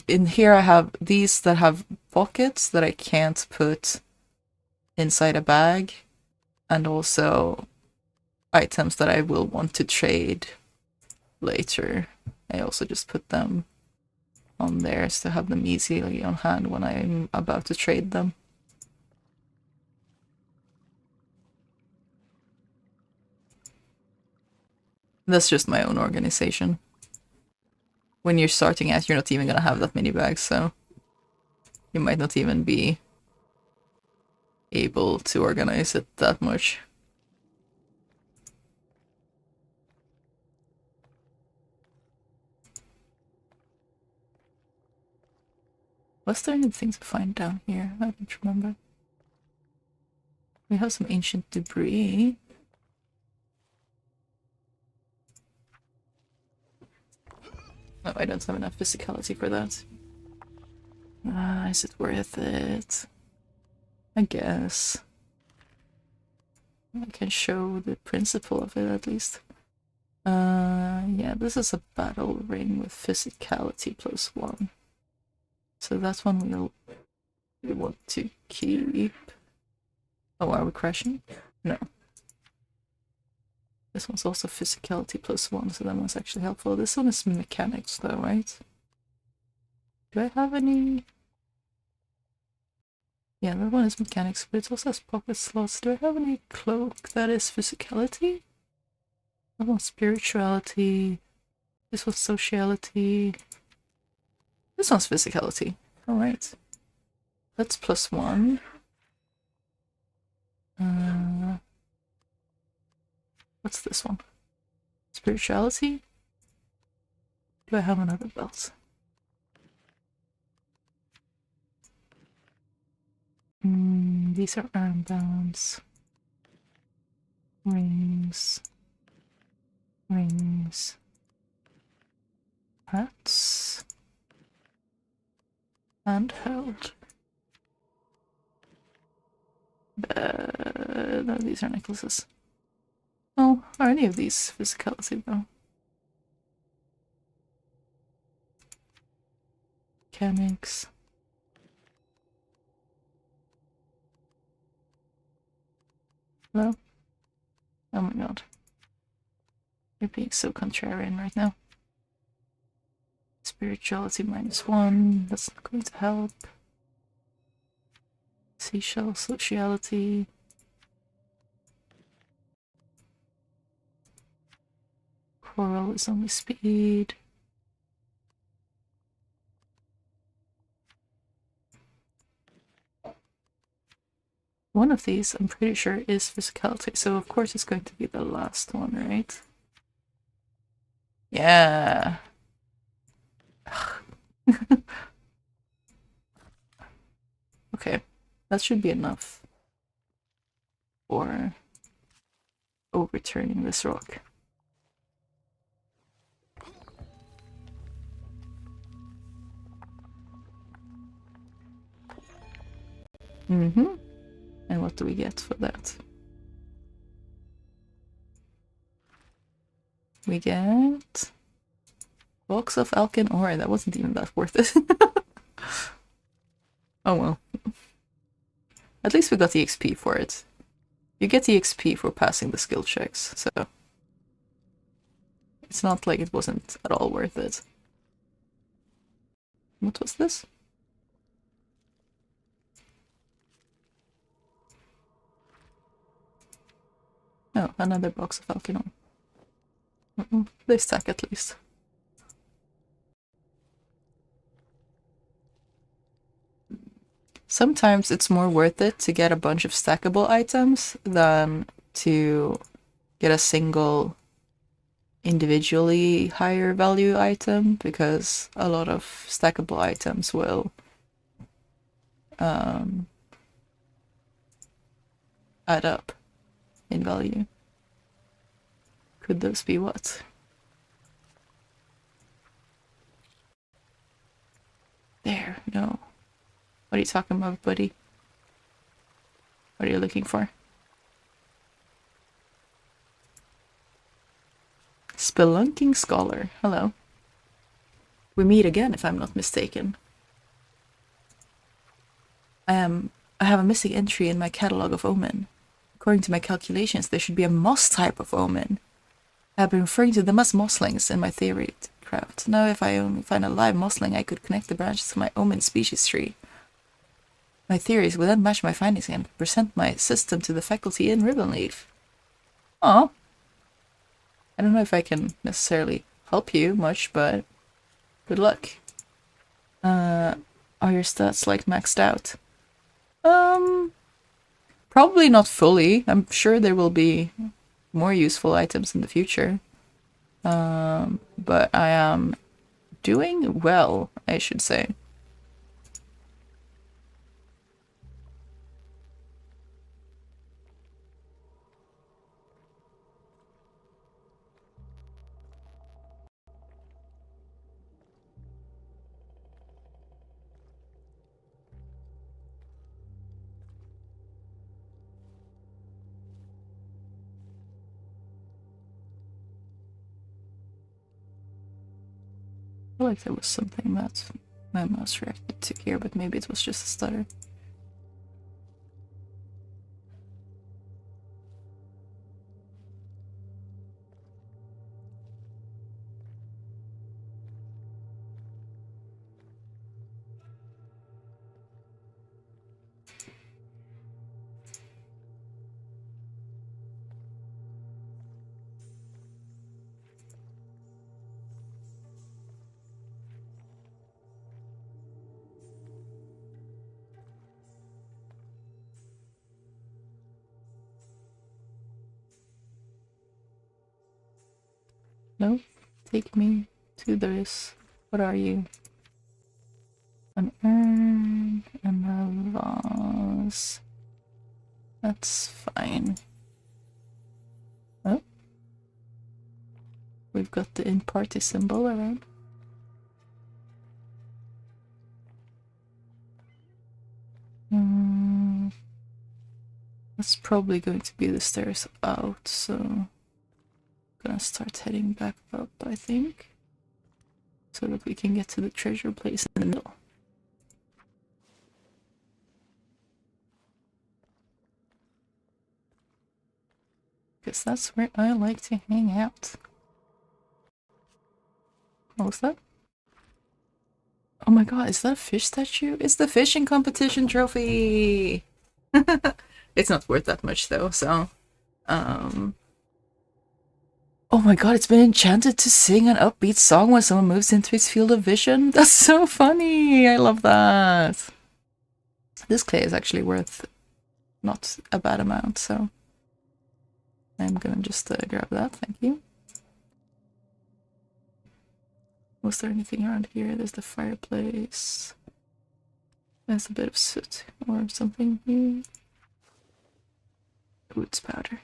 In here I have these that have pockets that I can't put inside a bag. And also items that I will want to trade later. I also just put them on there to have them easily on hand when I'm about to trade them. That's just my own organization. When you're starting out, you're not even gonna have that many bags, so you might not even be able to organize it that much. Was there anything to find down here? I don't remember. We have some ancient debris. No, I don't have enough physicality for that. Is it worth it? I guess. I can show the principle of it at least. Yeah, this is a battle ring with physicality +1. So that's one we want to keep. Oh, are we crashing? No. This one's also physicality +1, so that one's actually helpful. This one is mechanics though, right? Do I have any? Yeah, that one is mechanics, but it also has pocket slots. Do I have any cloak that is physicality? That one's spirituality. This one's sociality. This one's physicality. Alright. That's +1. What's this one? Spirituality? Do I have another belt? These are armbands. Rings. Rings. Hats. Handheld. No, these are necklaces. Oh, are any of these physicality though? Mechanics. Hello? Oh my god. You're being so contrarian right now. Spirituality -1. That's not going to help. Seashell sociality. Coral is only speed. One of these, I'm pretty sure, is physicality, so of course it's going to be the last one, right? Yeah. Okay, that should be enough for overturning this rock. And what do we get for that? We get box of Alkin ore. That wasn't even that worth it. Oh well. At least we got the XP for it. You get the XP for passing the skill checks, so it's not like it wasn't at all worth it. What was this? Oh, another box of Alkin ore. They stack at least. Sometimes it's more worth it to get a bunch of stackable items than to get a single individually higher value item, because a lot of stackable items will add up in value. Could those be what? There, no. What are you talking about, buddy? What are you looking for? Spelunking Scholar. Hello. We meet again, if I'm not mistaken. I have a missing entry in my catalog of omen. According to my calculations, there should be a moss type of omen. I have been referring to them as mosslings in my theory craft. Now, if I only find a live mossling, I could connect the branches to my omen species tree. My theories will then match my findings and present my system to the faculty in Ribbonleaf. Aw. I don't know if I can necessarily help you much, but good luck. Are your stats like maxed out? Probably not fully. I'm sure there will be more useful items in the future. But I am doing well, I should say. I feel like there was something that my mouse reacted to here, but maybe it was just a stutter. No, take me to this. What are you? An urn and a vase. That's fine. Oh. We've got the in-party symbol around. That's probably going to be the stairs out, so I'm gonna start heading back up, I think, so that we can get to the treasure place in the middle. Because that's where I like to hang out. What was that? Oh my god, is that a fish statue? It's the fishing competition trophy! It's not worth that much though, so... Oh my god, it's been enchanted to sing an upbeat song when someone moves into its field of vision? That's so funny! I love that! This clay is actually worth not a bad amount, so... I'm gonna just grab that, thank you. Was there anything around here? There's the fireplace. There's a bit of soot or something here. Woods powder.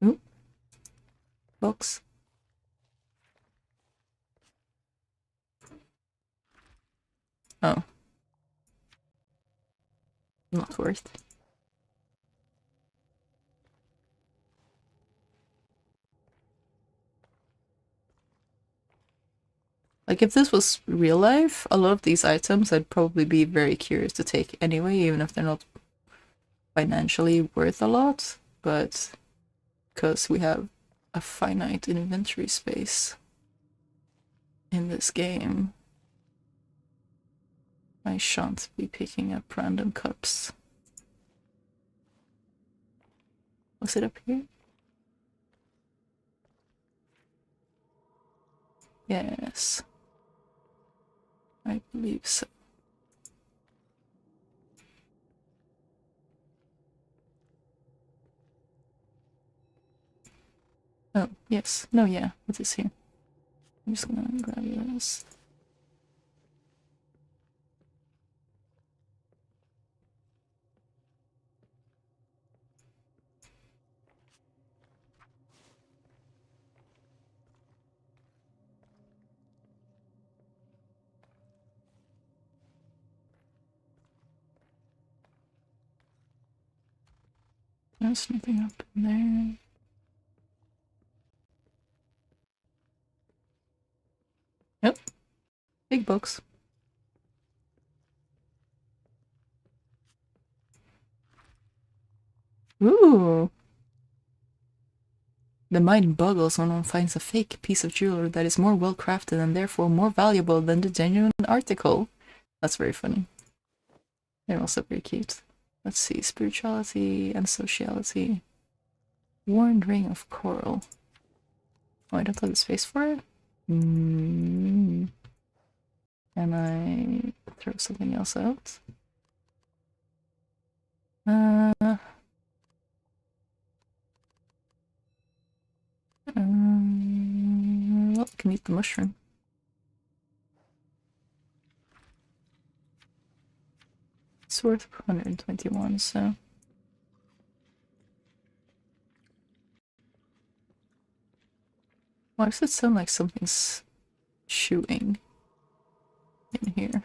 Ooh. Box. Oh. Not worth. Like, if this was real life, a lot of these items I'd probably be very curious to take anyway, even if they're not financially worth a lot, but because we have a finite inventory space in this game, I shan't be picking up random cups. Was it up here? Yes. I believe so. Oh, yes. No, yeah. What is here? I'm just gonna grab this. There's nothing up in there. Yep. Big books. Ooh. The mind boggles when one finds a fake piece of jewelry that is more well crafted and therefore more valuable than the genuine article. That's very funny. They're also very cute. Let's see. Spirituality and sociality. Worn ring of coral. Oh, I don't have the space for it? Can I throw something else out? Well, I can eat the mushroom. It's worth 121, so... Why does it sound like something's chewing? in here.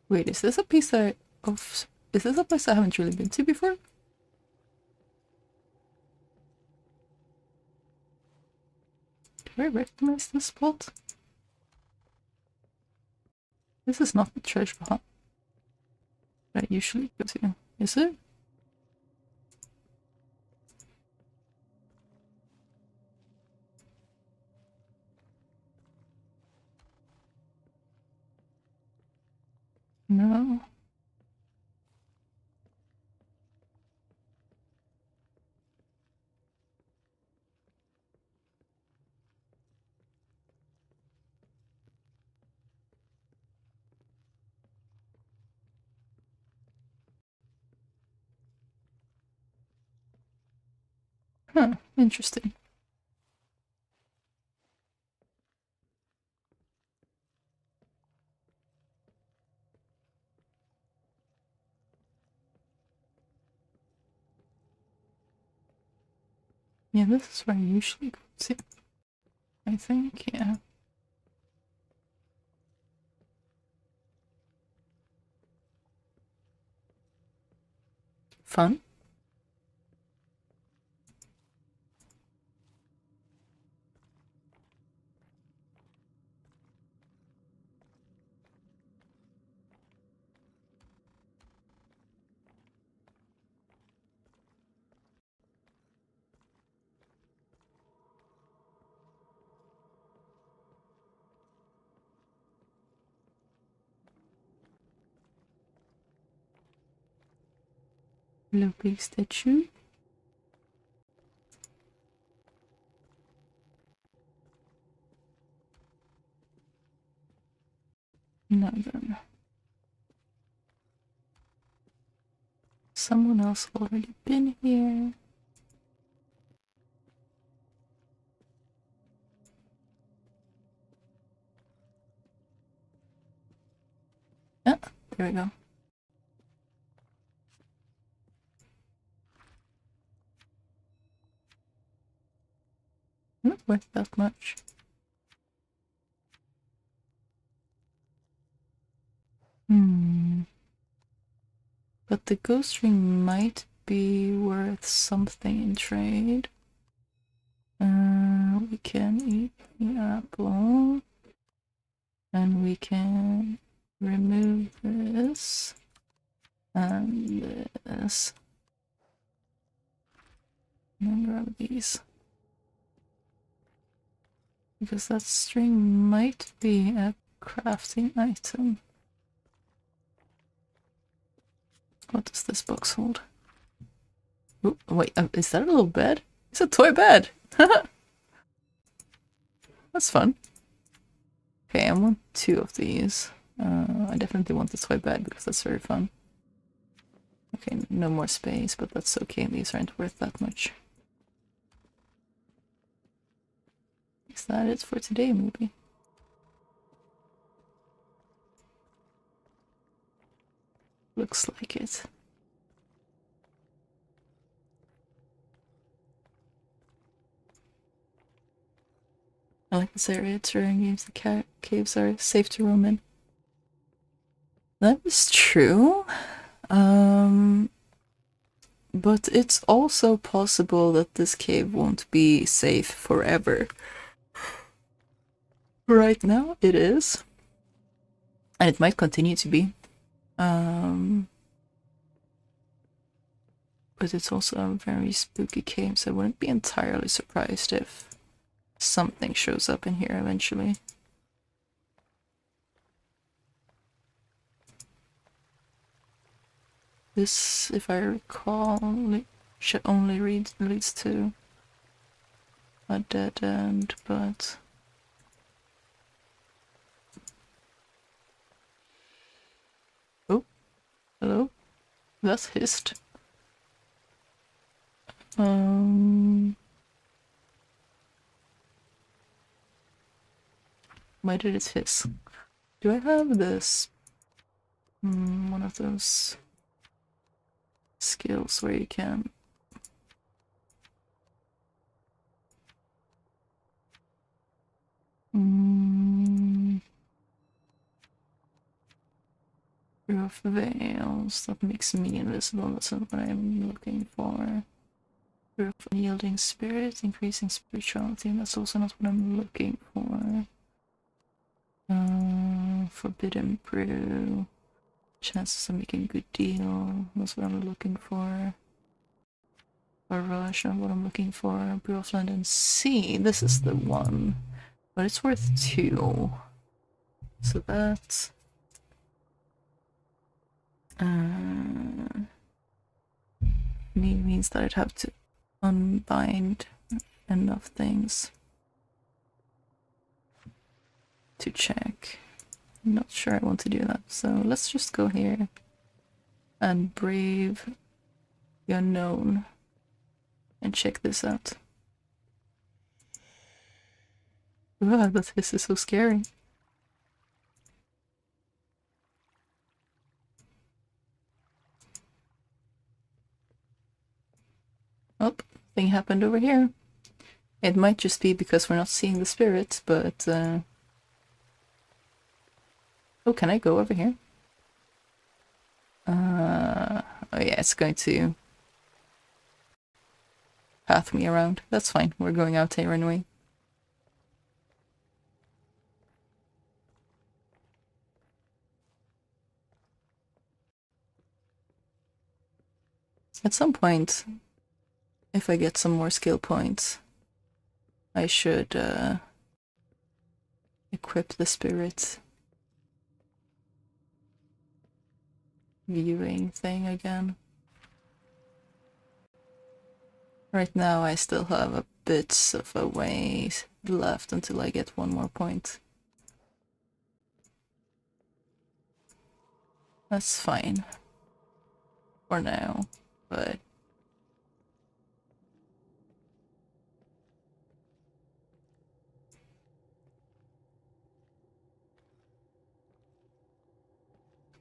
Wait, is this a piece of... Is this a place I haven't really been to before? Do I recognize this spot? This is not the treasure hunt that I usually go to, is it? No. Huh, interesting. Yeah, this is where I usually go to. I think, yeah. Fun. Low-big statue. No, then. Someone else already been here. Ah, there we go. Not worth that much. But the ghost ring might be worth something in trade. We can eat the apple. And we can remove this. And this. And then grab these. Because that string might be a crafting item. What does this box hold? Oh, wait, is that a little bed? It's a toy bed! That's fun. Okay, I want 2 of these. I definitely want the toy bed because that's very fun. Okay, no more space, but that's okay. These aren't worth that much. Is that it for today, maybe? Looks like it. I like this area. Touring games, the caves are safe to roam in. That is true. But it's also possible that this cave won't be safe forever. Right now, it is. And it might continue to be. But it's also a very spooky cave, so I wouldn't be entirely surprised if something shows up in here eventually. This, if I recall, should only leads to a dead end, but... Oh, hello? That's hissed. Why did it hiss? Do I have this? One of those skills where you can Roof veils that makes me invisible. That's not what I'm looking for. Roof unyielding spirit, increasing spirituality. That's also not what I'm looking for. Forbidden brew. Chances of making a good deal. That's what I'm looking for. A rush on what I'm looking for. Brew of Land and Sea. This is the one. But it's worth 2. So that means that I'd have to unbind enough things to check. I'm not sure I want to do that, so let's just go here and brave the unknown and check this out. Wow, this is so scary. Oh, thing happened over here. It might just be because we're not seeing the spirit, but oh, can I go over here? Oh yeah, it's going to path me around. That's fine, we're going out here anyway. At some point, if I get some more skill points, I should equip the spirit viewing thing again. Right now I still have a bit of a way left until I get 1 more point. That's fine for now, but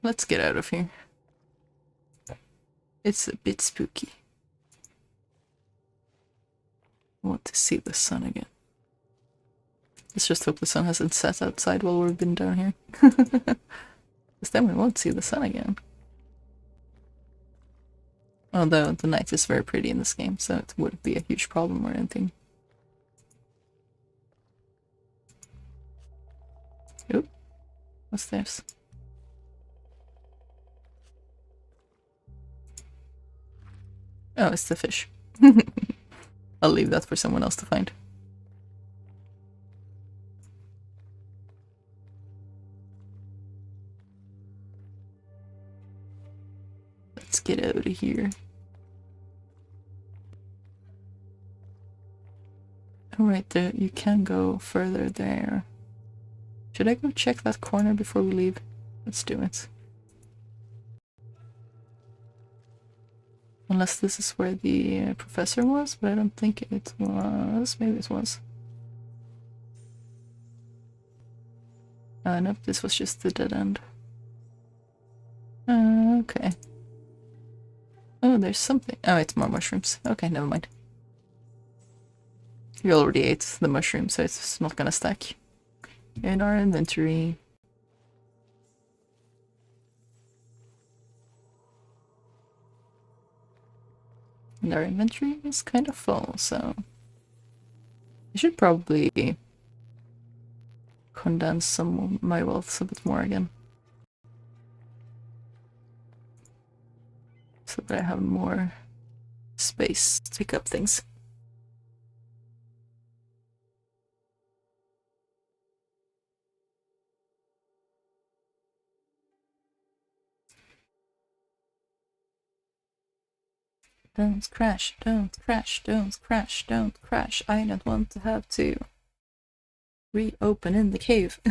let's get out of here. It's a bit spooky. I want to see the sun again. Let's just hope the sun hasn't set outside while we've been down here. Because then we won't see the sun again. Although the night is very pretty in this game, so it wouldn't be a huge problem or anything. Oop. What's this? Oh, it's the fish. I'll leave that for someone else to find. Let's get out of here. Alright, there, you can go further there. Should I go check that corner before we leave? Let's do it. Unless this is where the professor was, but I don't think it was. Maybe it was. Nope, this was just the dead end. Okay. Oh, there's something. Oh, it's more mushrooms. Okay, never mind. You already ate the mushroom, so it's not gonna stack. In our inventory. And our inventory is kind of full, so I should probably condense some of my wealth a bit more again. So that I have more space to pick up things. Don't crash, don't crash, don't crash, don't crash. I don't want to have to reopen in the cave.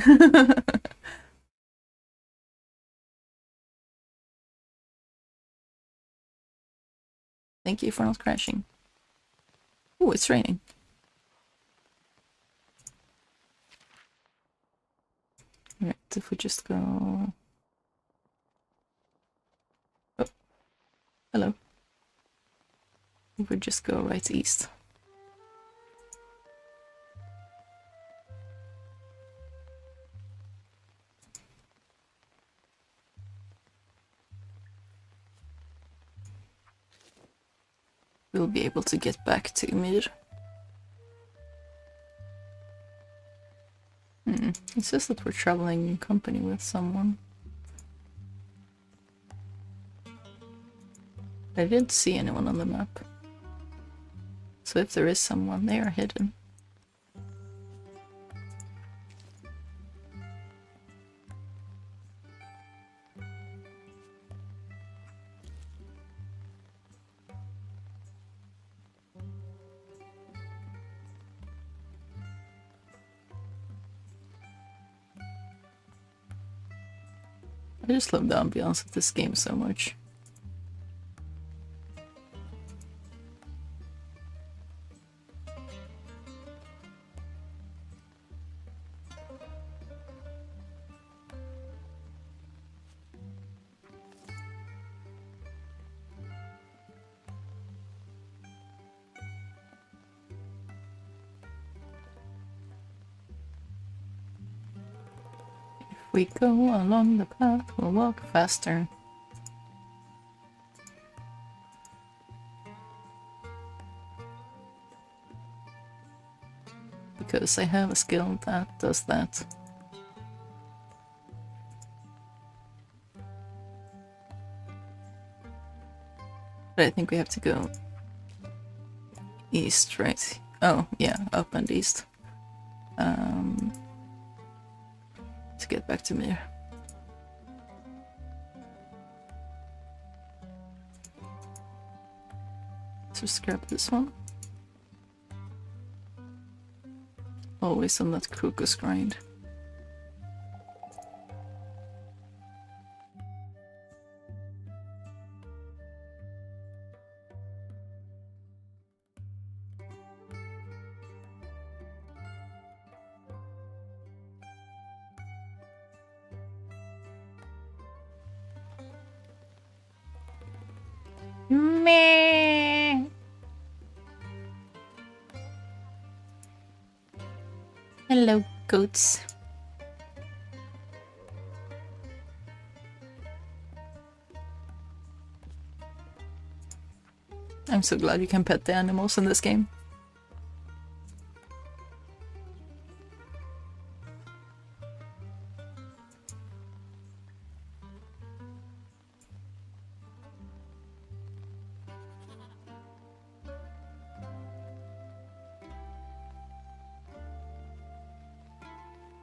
Thank you for not crashing. Oh, it's raining. Alright, if we just go... Oh, hello. If we just go right east. we'll be able to get back to Mir. It says that we're traveling in company with someone. I didn't see anyone on the map. So if there is someone, they are hidden. I just love the ambiance of this game so much. If we go along the path, we'll walk faster. Because I have a skill that does that. But I think we have to go east, right? Oh, yeah, up and east. To get back to Mir. Let's just grab this one. Always on that crocus grind. Meh. Hello, goats. I'm so glad you can pet the animals in this game.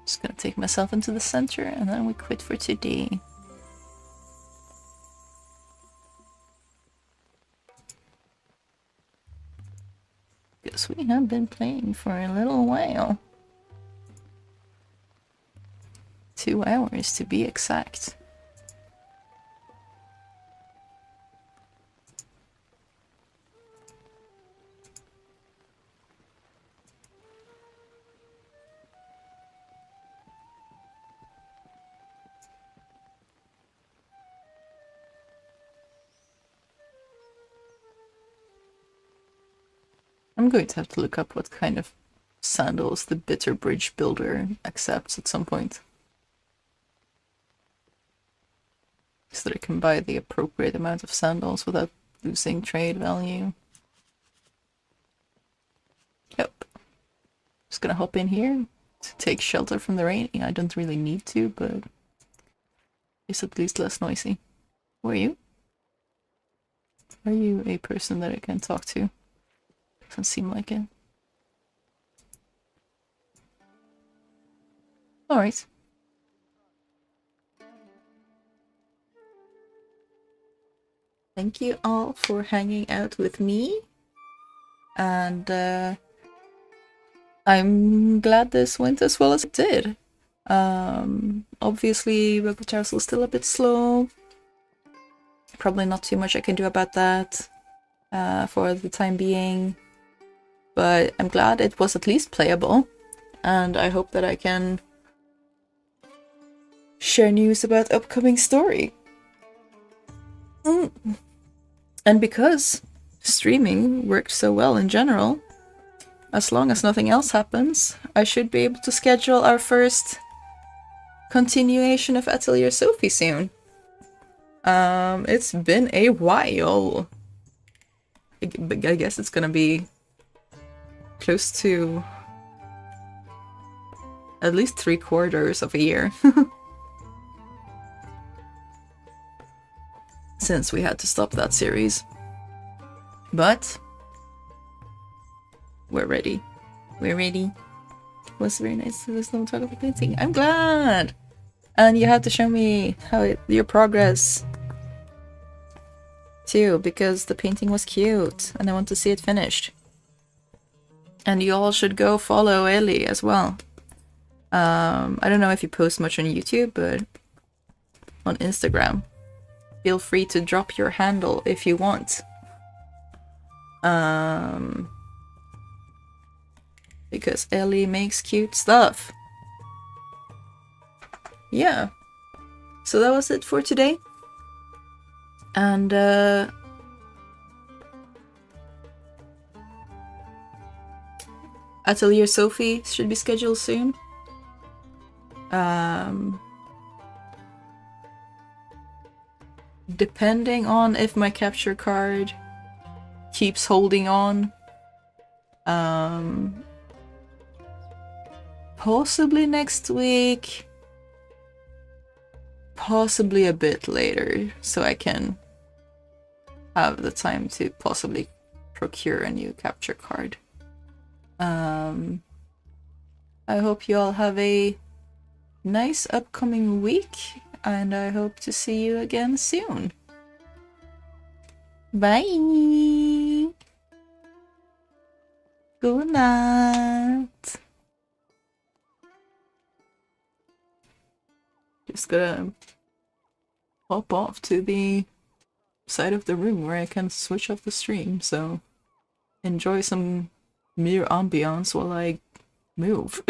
Just gonna take myself into the center and then we quit for today. Because we have been playing for a little while. 2 hours to be exact. I'm going to have to look up what kind of sandals the Bitter Bridge builder accepts at some point. So that I can buy the appropriate amount of sandals without losing trade value. Yep. Just gonna hop in here to take shelter from the rain. I don't really need to, but it's at least less noisy. Who are you? Are you a person that I can talk to? Doesn't seem like it. Alright. Thank you all for hanging out with me. And I'm glad this went as well as it did. Obviously, Rogue Castle is still a bit slow. Probably not too much I can do about that for the time being. But I'm glad it was at least playable, and I hope that I can share news about upcoming story. And because streaming worked so well in general, as long as nothing else happens, I should be able to schedule our first continuation of Atelier Sophie soon. It's been a while. I guess it's gonna be close to at least 3/4 of a year. Since we had to stop that series. But we're ready. We're ready. It was very nice to listen to talk about painting. I'm glad! And you had to show me your progress too, because the painting was cute and I want to see it finished. And you all should go follow Ellie as well. I don't know if you post much on YouTube, but on Instagram. Feel free to drop your handle if you want. Because Ellie makes cute stuff. Yeah. So that was it for today. And Atelier Sophie should be scheduled soon. Depending on if my capture card keeps holding on. Possibly next week. Possibly a bit later, so I can have the time to possibly procure a new capture card. I hope you all have a nice upcoming week, and I hope to see you again soon. Bye! Good night! Just gotta hop off to the side of the room where I can switch off the stream, so enjoy some mere ambiance while I move.